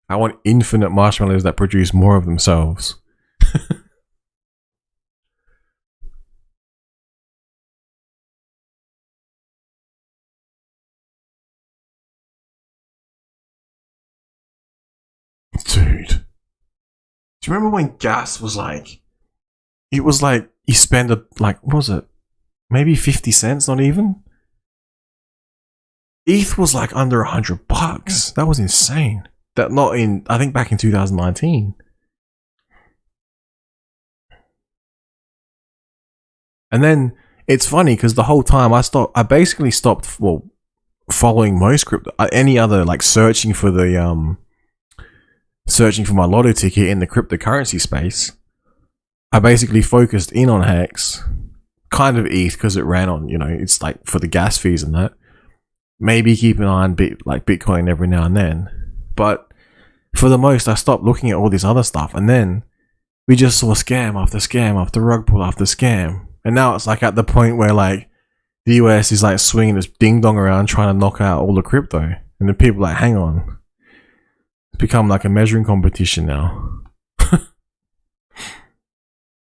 I want infinite marshmallows that produce more of themselves. Dude. Do you remember when gas was like it was like you spend what was it? Maybe 50 cents, not even. ETH was like under $100. That was insane. That not in, I think back in 2019. And then it's funny because the whole time I basically stopped following most crypto, any other like searching for my lotto ticket in the cryptocurrency space. I basically focused in on HEX, kind of ETH because it ran on, it's like for the gas fees and that. Maybe keep an eye on Bitcoin every now and then. But for the most, I stopped looking at all this other stuff. And then we just saw scam after rug pull after scam. And now it's like at the point where like the US is like swinging this ding dong around trying to knock out all the crypto. And the people are like, hang on. It's become like a measuring competition now.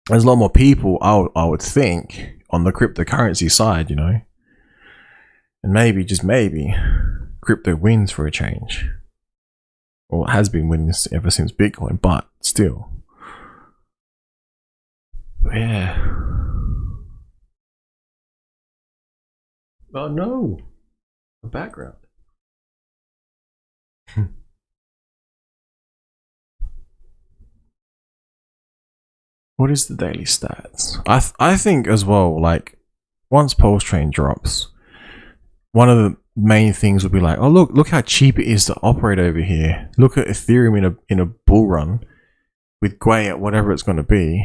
There's a lot more people, I would think, on the cryptocurrency side, And maybe, just maybe, crypto wins for a change. Or it has been winning ever since Bitcoin, but still. But yeah. Oh no! The background. What is the daily stats? I think as well, like, once Pulse Train drops, one of the main things would be like, oh look how cheap it is to operate over here. Look at Ethereum in a bull run with Gwei at whatever it's going to be.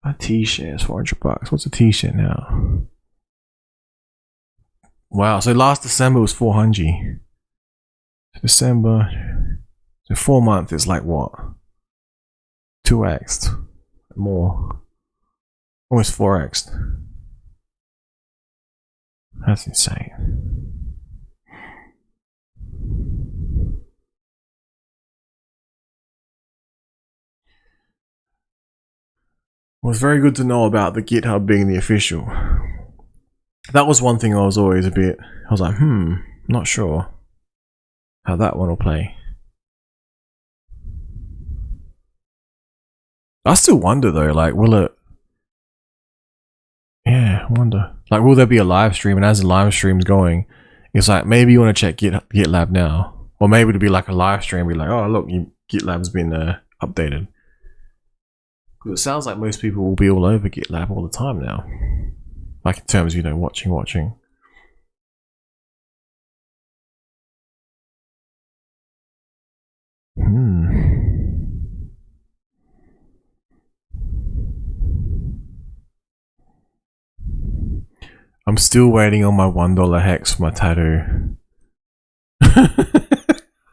A T-share is $400. What's a T-share now? Wow, so last December was 400. December, so 4 months is like what? 2x more, almost 4x. That's insane. It was very good to know about the GitHub being the official. That was one thing I was always I was like, not sure how that one will play. I still wonder though, like, will it? Yeah, I wonder. Like, will there be a live stream? And as the live stream's going, it's like, maybe you want to check GitLab now. Or maybe it'll be like a live stream, be like, oh, look, GitLab's been updated. Because it sounds like most people will be all over GitLab all the time now. Like, in terms of, watching. I'm still waiting on my $1 hex for my tattoo.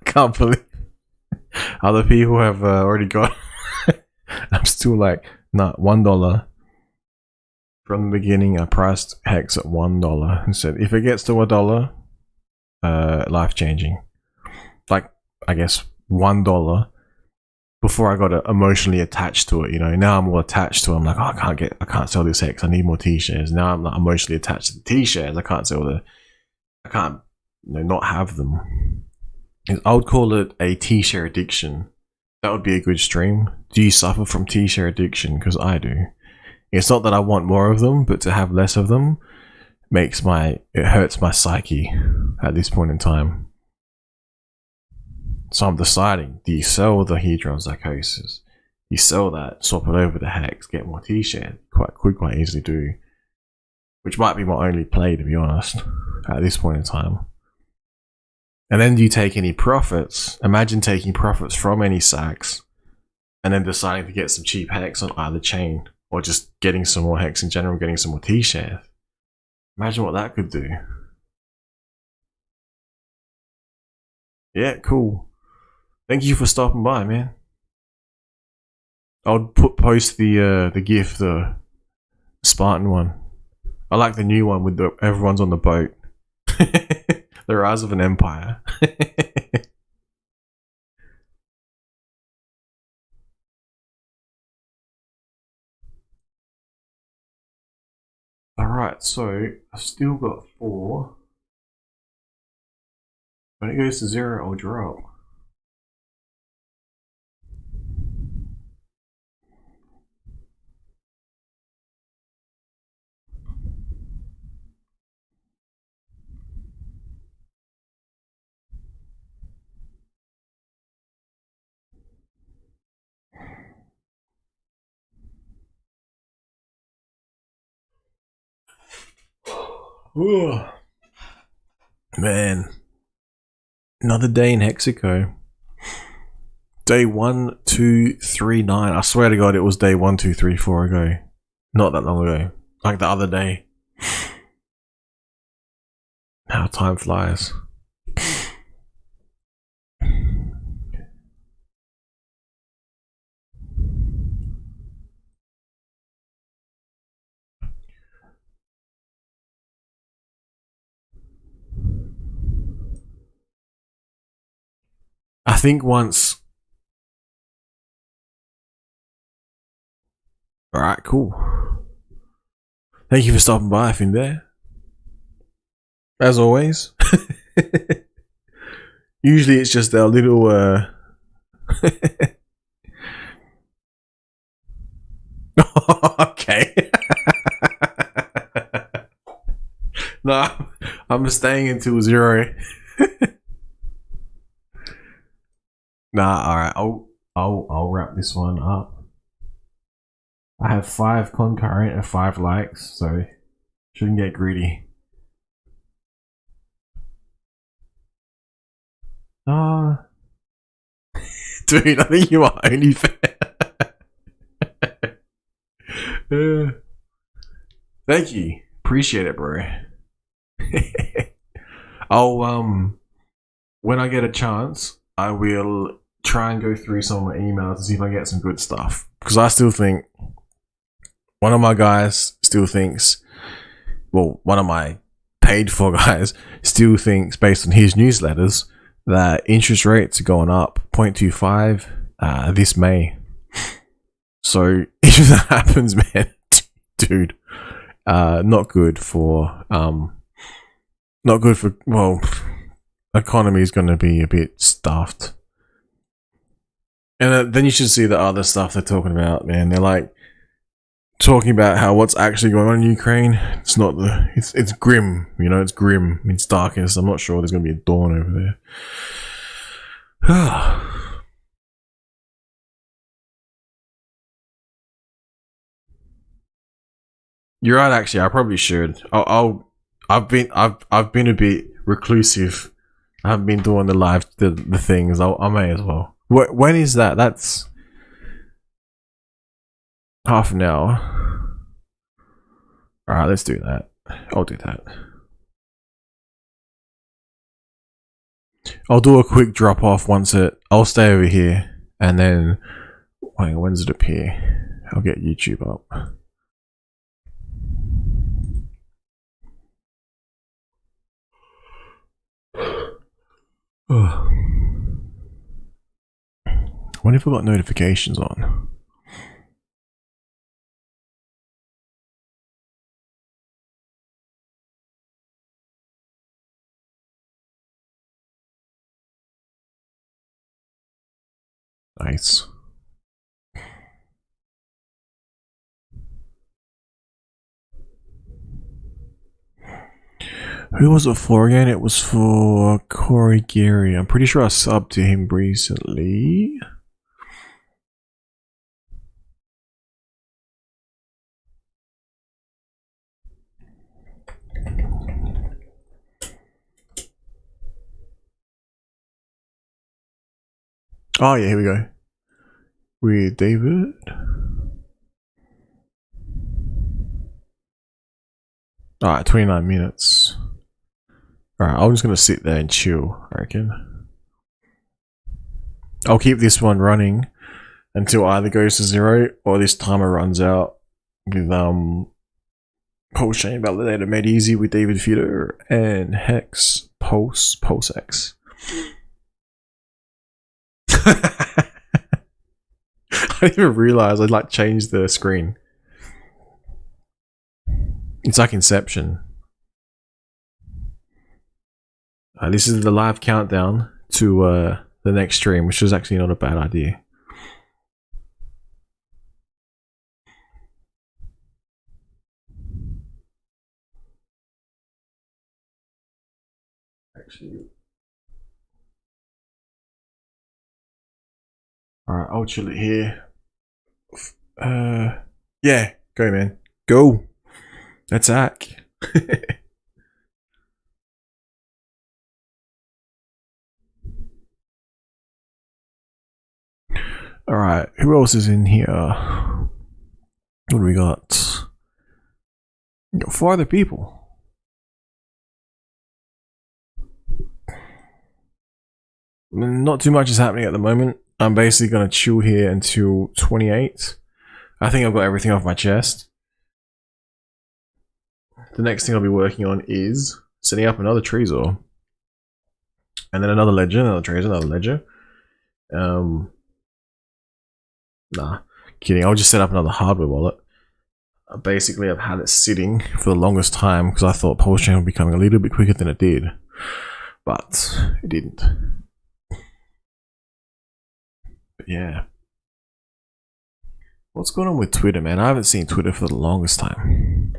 Can't believe other people have already got. I'm still like, nah, $1. From the beginning, I priced hex at $1 and said, if it gets to $1, life changing. Like, I guess $1 before I got emotionally attached to it. Now I'm all attached to it. I'm like, oh, I can't sell this hex. I need more T-shares. Now I'm not emotionally attached to the T-shares. I can't not have them. I would call it a T-share addiction. That would be a good stream. Do you suffer from T-share addiction? Because I do. It's not that I want more of them, but to have less of them it hurts my psyche at this point in time. So I'm deciding, do you sell the Hedron Psychosis? You sell that, swap it over to HEX, get more T-share. Quite easily do. Which might be my only play, to be honest, at this point in time. And then do you take any profits? Imagine taking profits from any sacks and then deciding to get some cheap HEX on either chain, or just getting some more HEX in general, getting some more T-shares. Imagine what that could do. Yeah, cool. Thank you for stopping by, man. I'll post the GIF, the Spartan one. I like the new one with everyone's on the boat. The rise of an empire. Alright, so I've still got 4. When it goes to 0, I'll drop. Ooh. Man. Another day in Hexico. Day 1, 2, 3, 9. I swear to God, it was day 1, 2, 3, 4 ago. Not that long ago. Like the other day. How time flies. I think once. Alright, cool. Thank you for stopping by, Finbear. As always. Usually it's just our little okay. No, I'm staying until 0. Nah, alright, I'll wrap this one up. I have 5 concurrent and 5 likes, so shouldn't get greedy. Dude, I think you are only fair. Thank you. Appreciate it, bro. I'll when I get a chance, I will try and go through some of my emails to see if I get some good stuff. Because I still think one of my guys still thinks, well, one of my paid for guys still thinks, based on his newsletters, that interest rates are going up 0.25 this May. So if that happens, man, dude, not good for well, economy is going to be a bit stuffed. And then you should see the other stuff they're talking about, man. They're like talking about how what's actually going on in Ukraine. It's not it's grim, you know, it's grim. It's darkest. I'm not sure there's going to be a dawn over there. You're right, actually. I probably should. I've been a bit reclusive. I haven't been doing the things. I may as well. When is that? That's half an hour. All right, let's do that. I'll do that. I'll do a quick drop off once I'll stay over here, and then when does it appear? I'll get YouTube up. I wonder if I've got notifications on. Nice. Who was it for again? It was for Corey Gary. I'm pretty sure I subbed to him recently. Oh yeah, here we go. With David. Alright, 29 minutes. Alright, I'm just gonna sit there and chill, I reckon. I'll keep this one running until either goes to 0 or this timer runs out with Pulse Chain Validator made easy with David Fitter and Hex Pulse X. I didn't even realize I'd like changed the screen. It's like Inception. This is the live countdown to the next stream, which is actually not a bad idea. Actually, alright, I'll chill it here. Yeah, go man, go. That's hack. Alright, who else is in here? What do we got? We got 4 other people. Not too much is happening at the moment. I'm basically going to chill here until 28. I think I've got everything off my chest. The next thing I'll be working on is setting up another Trezor. And then another ledger, another Trezor, another ledger. Nah, kidding. I'll just set up another hardware wallet. Basically, I've had it sitting for the longest time because I thought Pulse Chain would be coming a little bit quicker than it did. But it didn't. But yeah. What's going on with Twitter, man? I haven't seen Twitter for the longest time.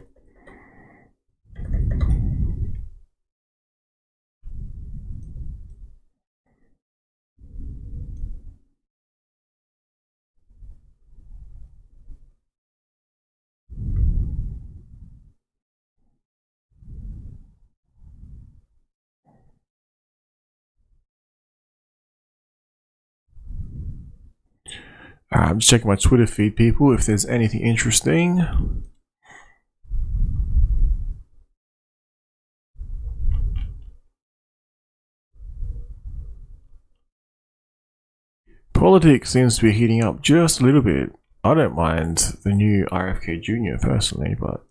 Alright, I'm just checking my Twitter feed, people, if there's anything interesting. Politics seems to be heating up just a little bit. I don't mind the new RFK Jr. personally, but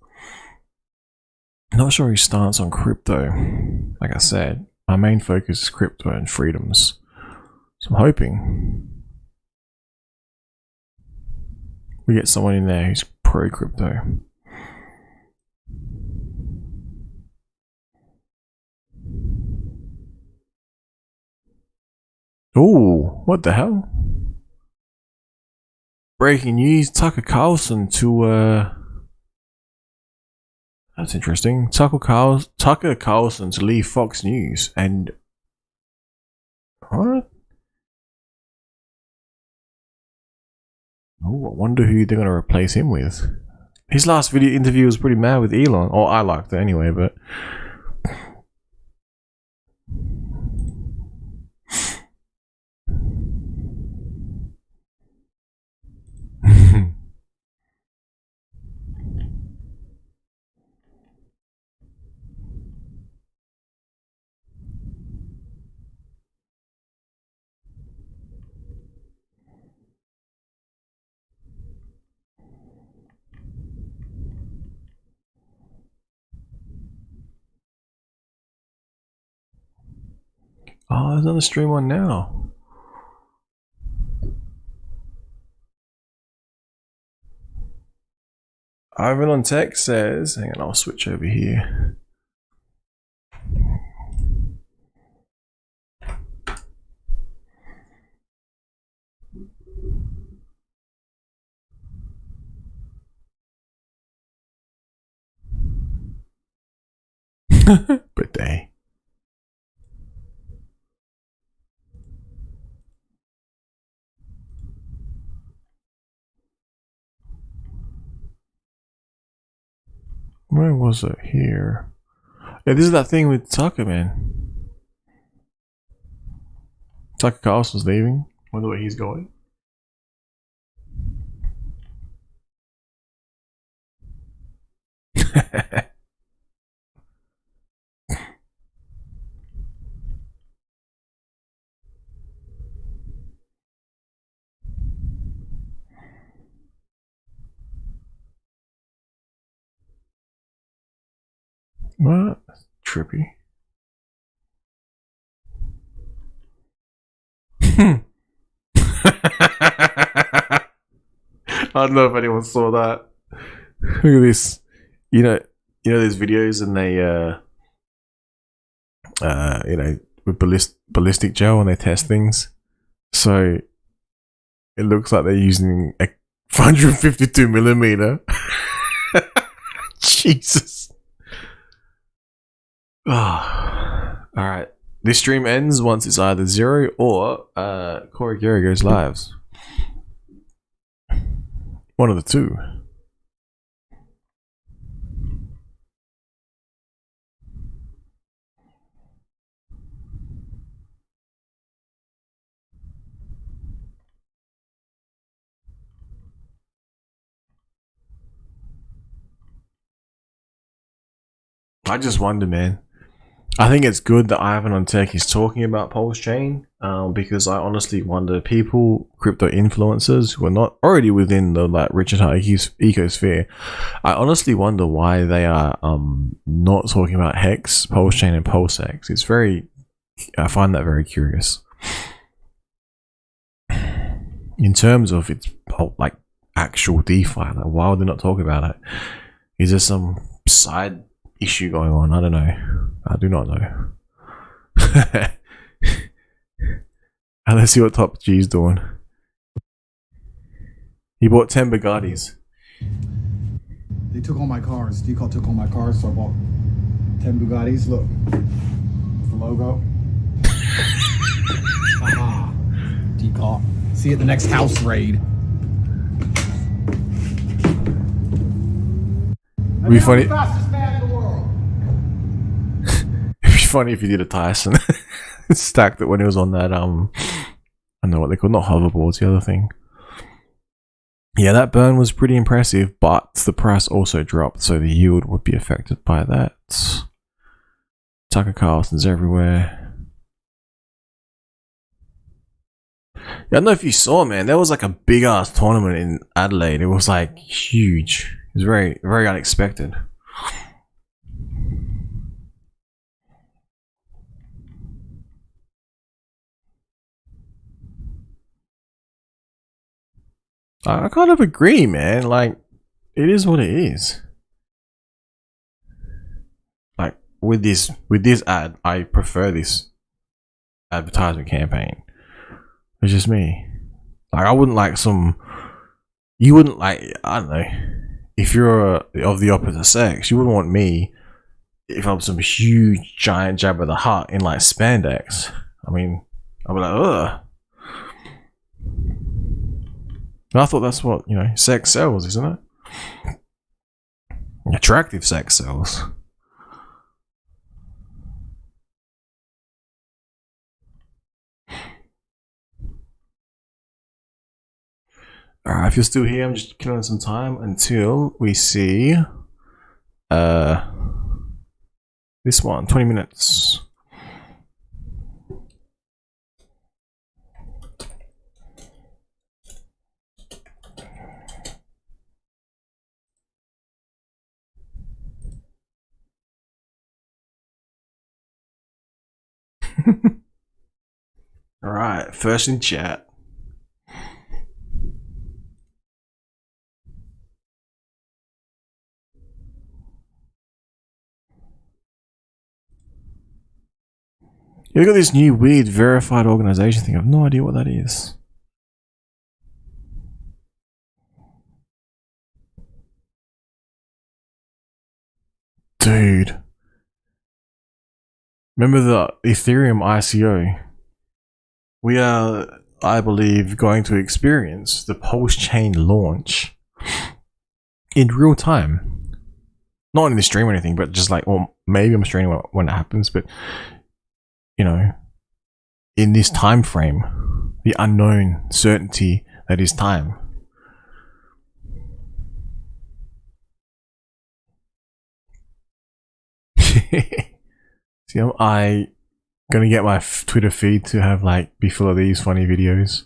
not sure his stance on crypto. Like I said, my main focus is crypto and freedoms. So I'm hoping we get someone in there who's pro-crypto. Ooh, what the hell? Breaking news, Tucker Carlson to, that's interesting. Tucker Carlson to leave Fox News and... What? Oh, I wonder who they're going to replace him with. His last video interview was pretty mad with Elon. Or I liked it anyway, but... Oh, there's another stream on now. Ivan on Tech says, hang on, I'll switch over here. Birthday. Where was it? Here. Yeah, this is that thing with Tucker, man. Tucker Carlson's leaving. Wonder where he's going. What? Trippy. I don't know if anyone saw that. Look at this. You know those videos and they with ballistic gel when they test things. So it looks like they're using a 152mm. Jesus. Oh. Alright. This stream ends once it's either 0 or Corey Gary goes live. One of the two. I just wonder, man. I think it's good that Ivan on Tech is talking about Pulse Chain, because I honestly wonder, people, crypto influencers who are not already within the like Richard Hart ecosphere, I honestly wonder why they are not talking about HEX, Pulse Chain, and PulseX. It's very, I find that very curious. In terms of its like actual DeFi, like why would they not talk about it? Is there some side issue going on? I don't know. I do not know. And let's see what Top G's doing. He bought 10 Bugattis. They took all my cars. Decal took all my cars, so I bought 10 Bugattis. Look, the logo. Aha. Decal. See you at the next house raid. It'd be funny. Fastest man in the world. It'd be funny if you did a Tyson. Stacked it when it was on that, I don't know what they call, not hoverboards, the other thing. Yeah, that burn was pretty impressive, but the price also dropped, so the yield would be affected by that. Tucker Carlson's everywhere. Yeah, I don't know if you saw, man, there was like a big ass tournament in Adelaide. It was like huge. It was very, very unexpected. I kind of agree, man. Like, it is what it is. Like, with this ad, I prefer this advertisement campaign. It's just me. Like, I wouldn't like you wouldn't like, I don't know, if you're of the opposite sex, you wouldn't want me if I'm some huge giant Jabba the Hutt in like spandex. I mean, I'd be like, ugh. I thought that's what, you know, sex sells, isn't it? Attractive sex sells. Alright, if you're still here, I'm just killing some time until we see this one, 20 minutes. Alright, first in chat. You got this new weird verified organization thing. I have no idea what that is. Dude. Remember the Ethereum ICO? We are, I believe, going to experience the Pulse Chain launch in real time. Not in the stream or anything, but just like, well, maybe I'm streaming when it happens, but you know, in this time frame, the unknown certainty that is time. See, I gonna get my Twitter feed to have like be full of these funny videos.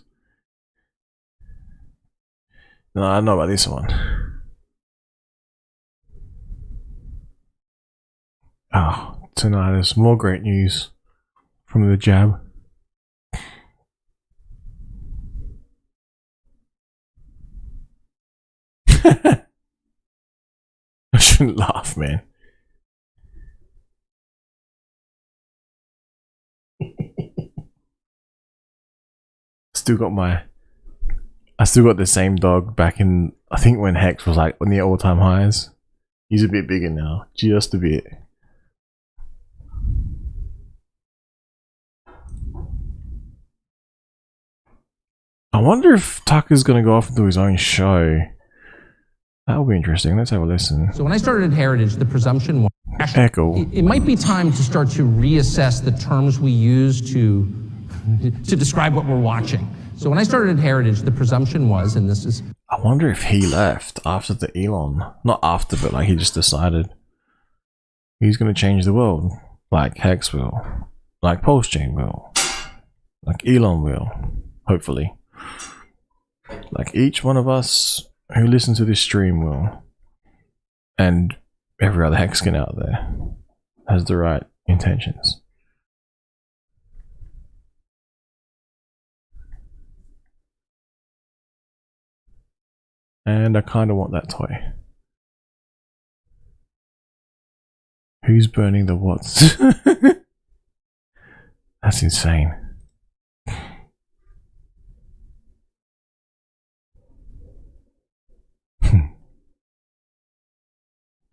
No, I don't know about this one. Oh, tonight there's more great news from the jab. I shouldn't laugh, man. I still got the same dog back in, I think when Hex was like near all-time highs. He's a bit bigger now, just a bit. I wonder if Tucker's gonna go off and do his own show. That'll be interesting. Let's have a listen. So when I started at Heritage, the presumption was Echo. it might be time to start to reassess the terms we use to describe what we're watching. So when I started at Heritage, the presumption was, and this is... I wonder if he left after the Elon. Not after, but like he just decided He's gonna change the world, like Hex will, like Pulse Chain will, like Elon will, hopefully. Like each one of us who listen to this stream will, and every other Hexkin out there has the right intentions. And I kind of want that toy. Who's burning the watts? That's insane.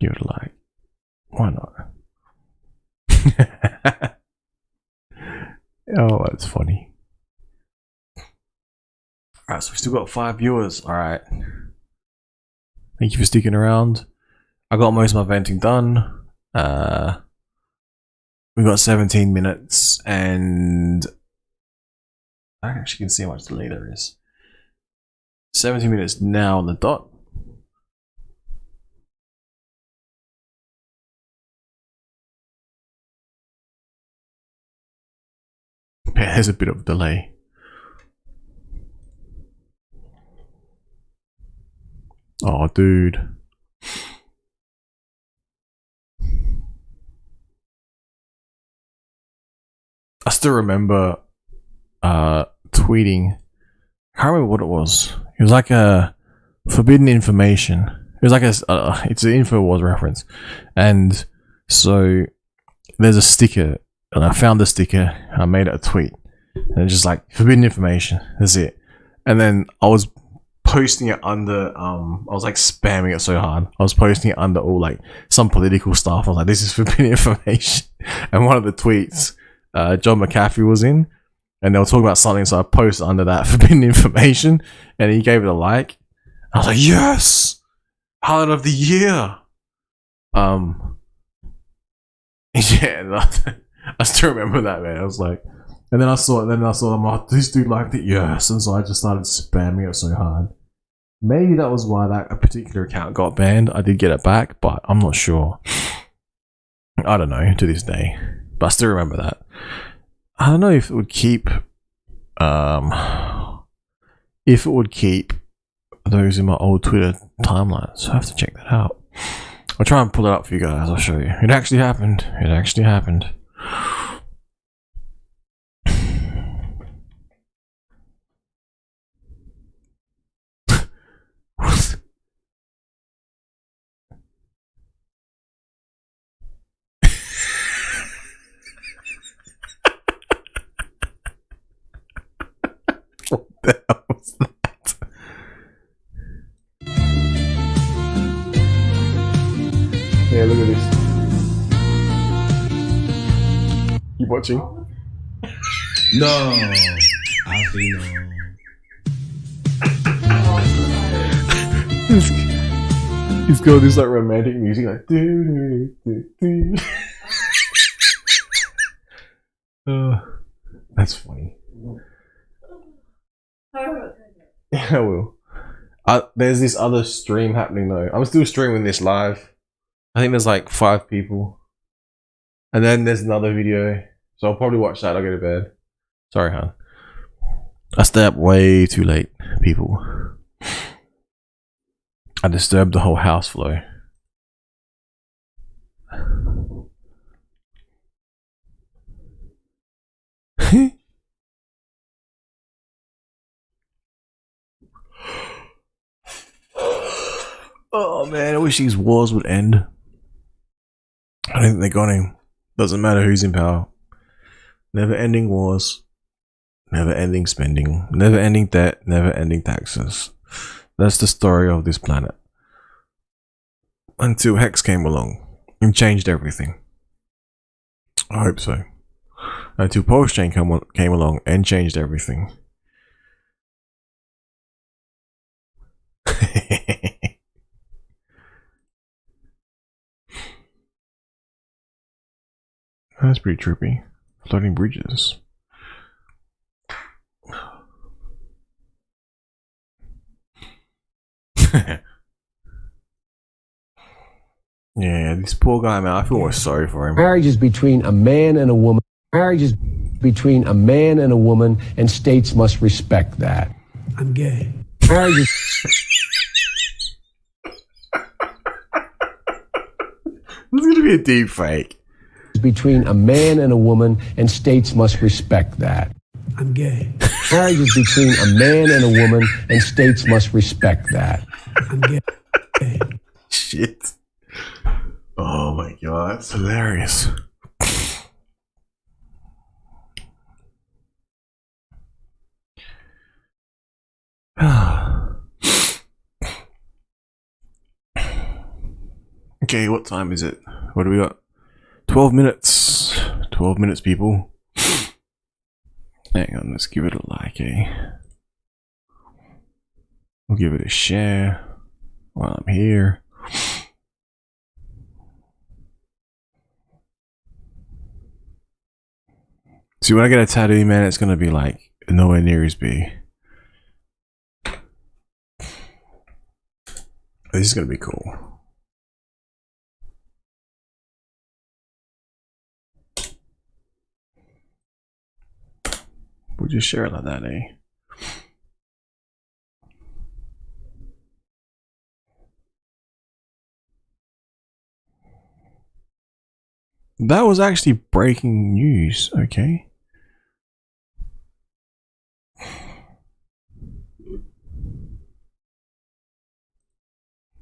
Give it a like. Why not? Oh, that's funny. Alright, so we still got 5 viewers. Alright. Thank you for sticking around. I got most of my venting done. We got 17 minutes and I actually can see how much delay there is. 17 minutes now on the dot. Yeah, there's a bit of delay. Oh, dude. I still remember tweeting. I can't remember what it was. It was like a forbidden information. It was like a it's an InfoWars reference, and so there's a sticker, and I found the sticker. I made it a tweet, and it's just like forbidden information. That's it. And then I was posting it under I was like spamming it so hard. I was posting it under all like some political stuff. I was like, this is forbidden information. And one of the tweets, John McAfee was in, and they were talking about something, so I posted under that forbidden information, and he gave it a like. I was like, yes, highlight of the year. Yeah, I still remember that, man. I was like, and then I saw them. Oh, this dude liked it, yes, and so I just started spamming it so hard. Maybe that was why that particular account got banned. I did get it back, but I'm not sure. I don't know to this day, but I still remember that. I don't know if it would keep, those in my old Twitter timelines. I have to check that out. I'll try and pull it up for you guys. I'll show you. It actually happened. It actually happened. What the hell was that? Yeah, look at this. Keep watching. No, I see no. He's got this like romantic music, like do do do do. That's funny. Yeah, I will. There's this other stream happening though. I'm still streaming this live. I think there's like 5 people. And then there's another video. So I'll probably watch that. I'll go to bed. Sorry, hon. I stay up way too late, people. I disturbed the whole house flow. Oh man, I wish these wars would end. I don't think they're going. Doesn't matter who's in power. Never ending wars. Never ending spending. Never ending debt. Never ending taxes. That's the story of this planet. Until Hex came along and changed everything. I hope so. Until Pulse Chain came along and changed everything. That's pretty trippy. Floating bridges. Yeah, this poor guy, man. I feel more sorry for him. Marriage is between a man and a woman. Marriage is between a man and a woman, and states must respect that. I'm gay. Marriage is This is gonna be a deep fake. between a man and a woman, and states must respect that. I'm gay. Marriage is between a man and a woman, and states must respect that. I'm gay. Shit. Oh my god, that's hilarious. Okay, what time is it? What do we got? 12 minutes. 12 minutes, people. Hang on, let's give it a like, eh? We'll give it a share while I'm here. See, when I get a tattoo, man, it's gonna be like nowhere near as big. This is gonna be cool. We'll just share it like that, eh? That was actually breaking news, okay?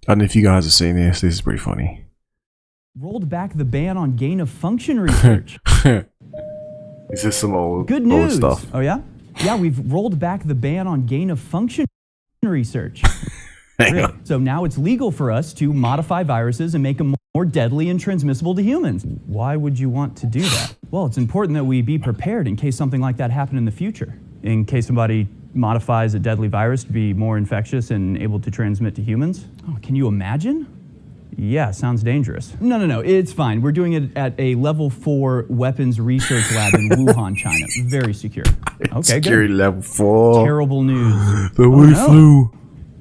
I don't know if you guys have seen this. This is pretty funny. Rolled back the ban on gain of function research. Is this some old, Good old news. stuff? Oh yeah? Yeah, we've rolled back the ban on gain of function research. Really? So now it's legal for us to modify viruses and make them more deadly and transmissible to humans. Why would you want to do that? Well, it's important that we be prepared in case something like that happened in the future. In case somebody modifies a deadly virus to be more infectious and able to transmit to humans. Oh, can you imagine? Yeah, sounds dangerous. No, it's fine. We're doing it at a level 4 weapons research lab in Wuhan, China. Very secure. Okay, Security good. level 4. Terrible news. The Wu flu.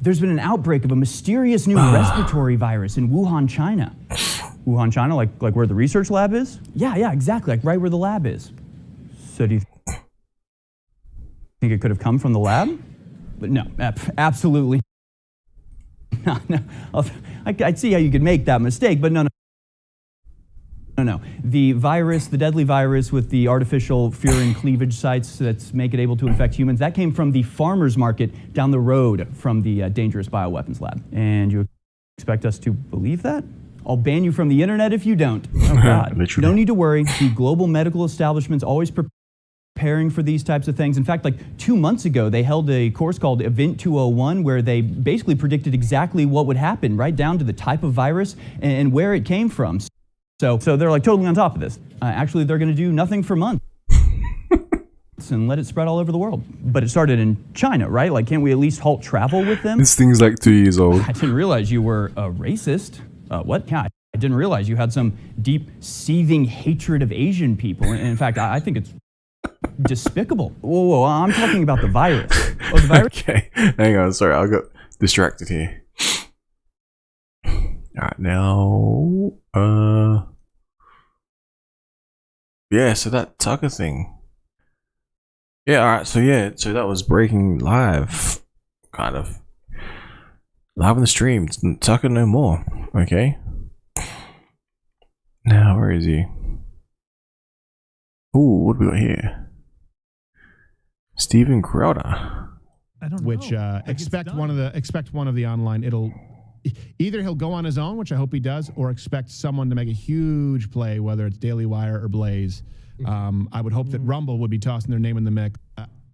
There's been an outbreak of a mysterious new respiratory virus in Wuhan, China. Wuhan, China, like where the research lab is? Yeah, exactly, like right where the lab is. So do you think it could have come from the lab? But no, absolutely. No. I'd see how you could make that mistake, but no. The virus, the deadly virus with the artificial furin cleavage sites that make it able to infect humans, that came from the farmer's market down the road from the dangerous bioweapons lab. And you expect us to believe that? I'll ban you from the internet if you don't. Oh God. No need to worry. The global medical establishment's always preparing for these types of things. In fact, like 2 months ago, they held a course called Event 201 where they basically predicted exactly what would happen, right down to the type of virus and where it came from. So they're like totally on top of this. Actually, they're going to do nothing for months and let it spread all over the world. But it started in China, right? Like, can't we at least halt travel with them? This thing's like 2 years old. I didn't realize you were a racist. What? Yeah, I didn't realize you had some deep, seething hatred of Asian people. In fact, I think it's despicable. Whoa, I'm talking about the virus. Oh, the virus? Okay, hang on. Sorry, I got distracted here. Alright, now... Yeah, so that Tucker thing. Yeah, alright, so that was breaking live. Kind of. Live on the stream. Tucker no more. Okay. Now, where is he? Ooh, what do we got here? Steven Crowder. I don't know. Expect one of the online. It'll either he'll go on his own, which I hope he does, or expect someone to make a huge play, whether it's Daily Wire or Blaze. I would hope that Rumble would be tossing their name in the mix.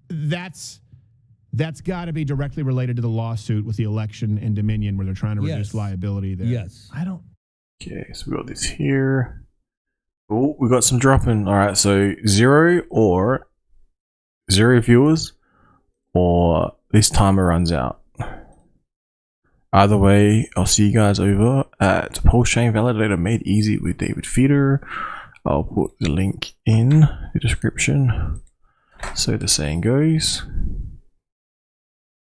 That's got to be directly related to the lawsuit with the election in Dominion, where they're trying to reduce liability there. Yes. Okay, so we got this here. Oh, we got some dropping. All right, so 0 viewers, or this timer runs out. Either way, I'll see you guys over at Pulse Chain Validator Made Easy with David Feeder. I'll put the link in the description. So the saying goes,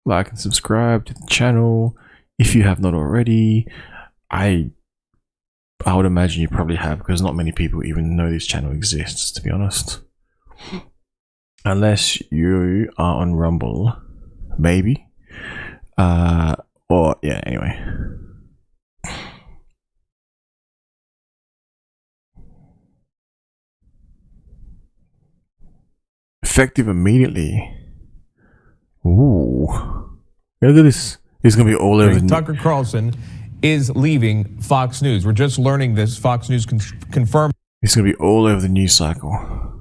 like and subscribe to the channel if you have not already. I I would imagine you probably have, because not many people even know this channel exists, to be honest. Unless you are on Rumble, maybe. Or yeah, anyway. Effective immediately. Ooh. Look at this. It's gonna be all over. Tucker Carlson is leaving Fox News. We're just learning this. Fox News confirmed. It's gonna be all over the news cycle.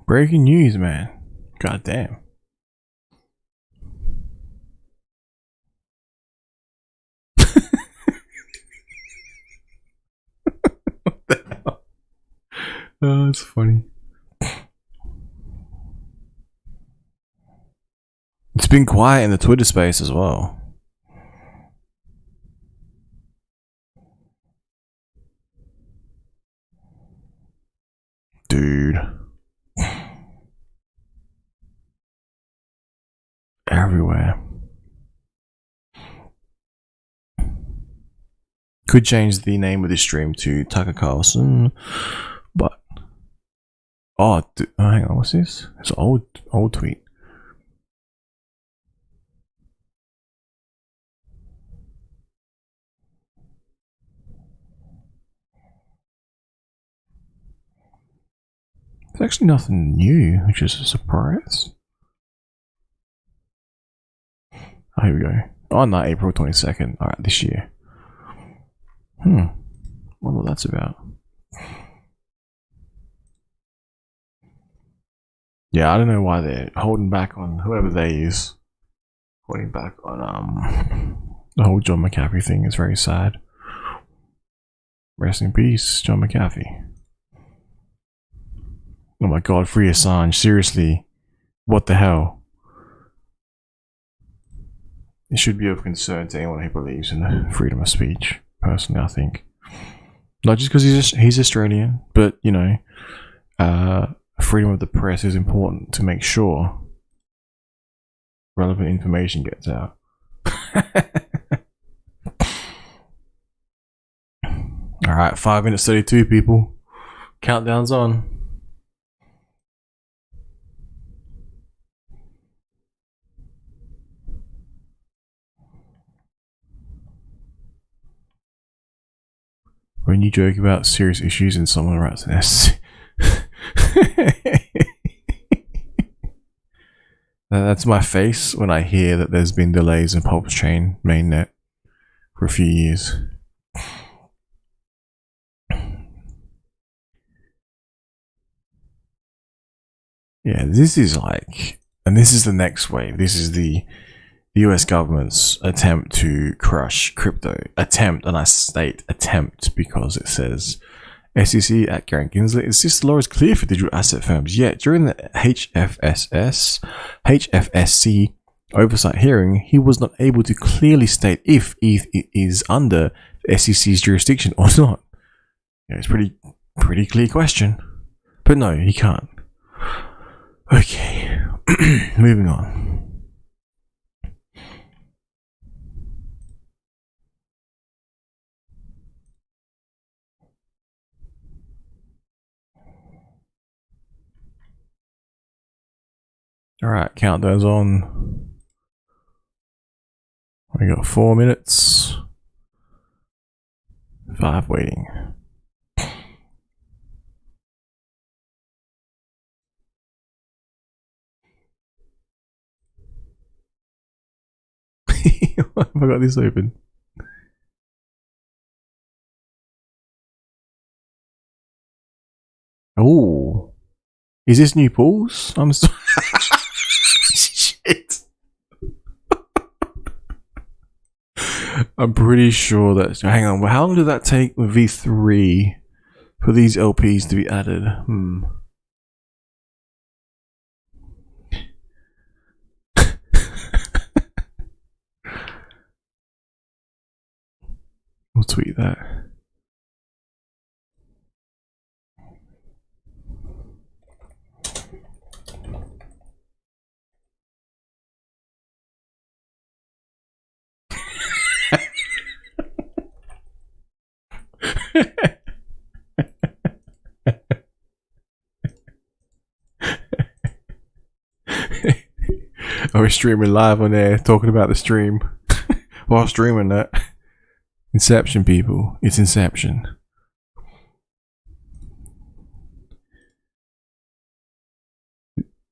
Breaking news, man. God damn. What the hell? Oh, that's funny. It's been quiet in the Twitter space as well. Dude. Everywhere. Could change the name of this stream to Tucker Carlson, but oh, hang on, what's this? It's an old tweet. It's actually nothing new, which is a surprise. Oh, here we go. Oh, no, April 22nd. Alright, this year. Wonder what that's about. Yeah, I don't know why they're holding back on whoever they use. Holding back on the whole John McAfee thing is very sad. Rest in peace, John McAfee. Oh my god, free Assange. Seriously. What the hell? It should be of concern to anyone who believes in the freedom of speech. Personally, I think. Not just because he's Australian, but, you know, freedom of the press is important to make sure relevant information gets out. Alright, 5 minutes 32, people. Countdown's on. When you joke about serious issues and someone writes an essay. That's my face when I hear that there's been delays in Pulse Chain mainnet for a few years. Yeah, this is like, and this is the next wave. This is the US government's attempt to crush crypto. Attempt, and I state attempt because it says SEC at Garen Gensler insists the law is clear for digital asset firms. Yet during the HFSC oversight hearing, he was not able to clearly state if ETH is under the SEC's jurisdiction or not. Yeah, it's pretty clear question, but no, he can't. Okay, moving on. Alright, countdown's on. We got 4 minutes. 5 waiting. Why have I got this open? Oh, is this new pools? I'm sorry. Shit. I'm pretty sure that. Hang on. How long did that take with V3 for these LPs to be added? We'll tweet that. Are we streaming live on there, talking about the stream while streaming that? Inception, people. It's Inception.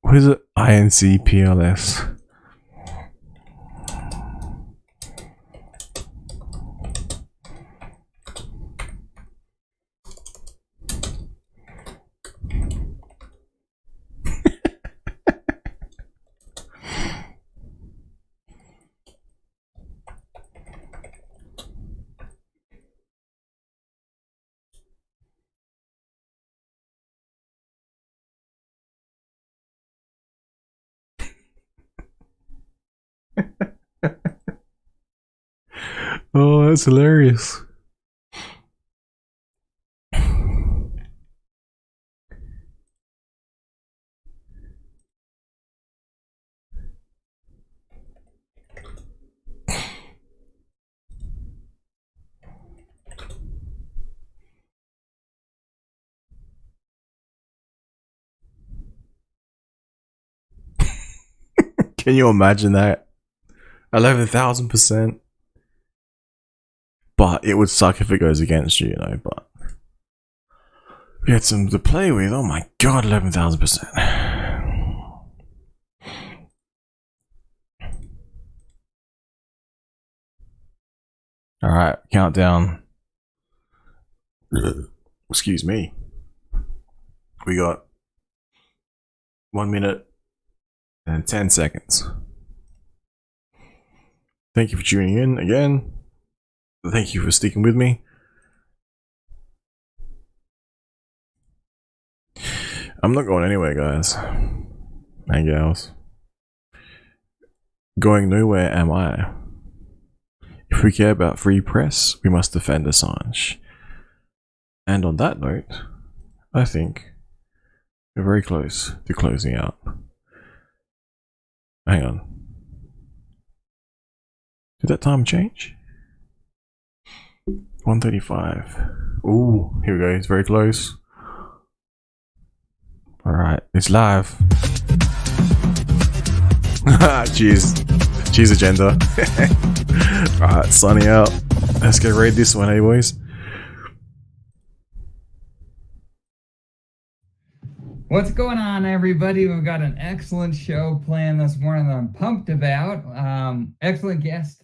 What is it? INCPLS. Oh, that's hilarious. Can you imagine that? 11,000%. But it would suck if it goes against you, you know, but we had some to play with. Oh my god, 11,000%. Alright, countdown. Excuse me. We got 1 minute and 10 seconds. Thank you for tuning in again. Thank you for sticking with me. I'm not going anywhere, guys and gals. Going nowhere am I. If we care about free press, we must defend Assange. And on that note, I think we're very close to closing out. Hang on. Did that time change? 1:35. Ooh, here we go. It's very close. Alright, it's live. Cheers. Cheers, agenda. Alright, signing out. Let's go raid this one, hey boys. What's going on, everybody? We've got an excellent show planned this morning that I'm pumped about. Excellent guest.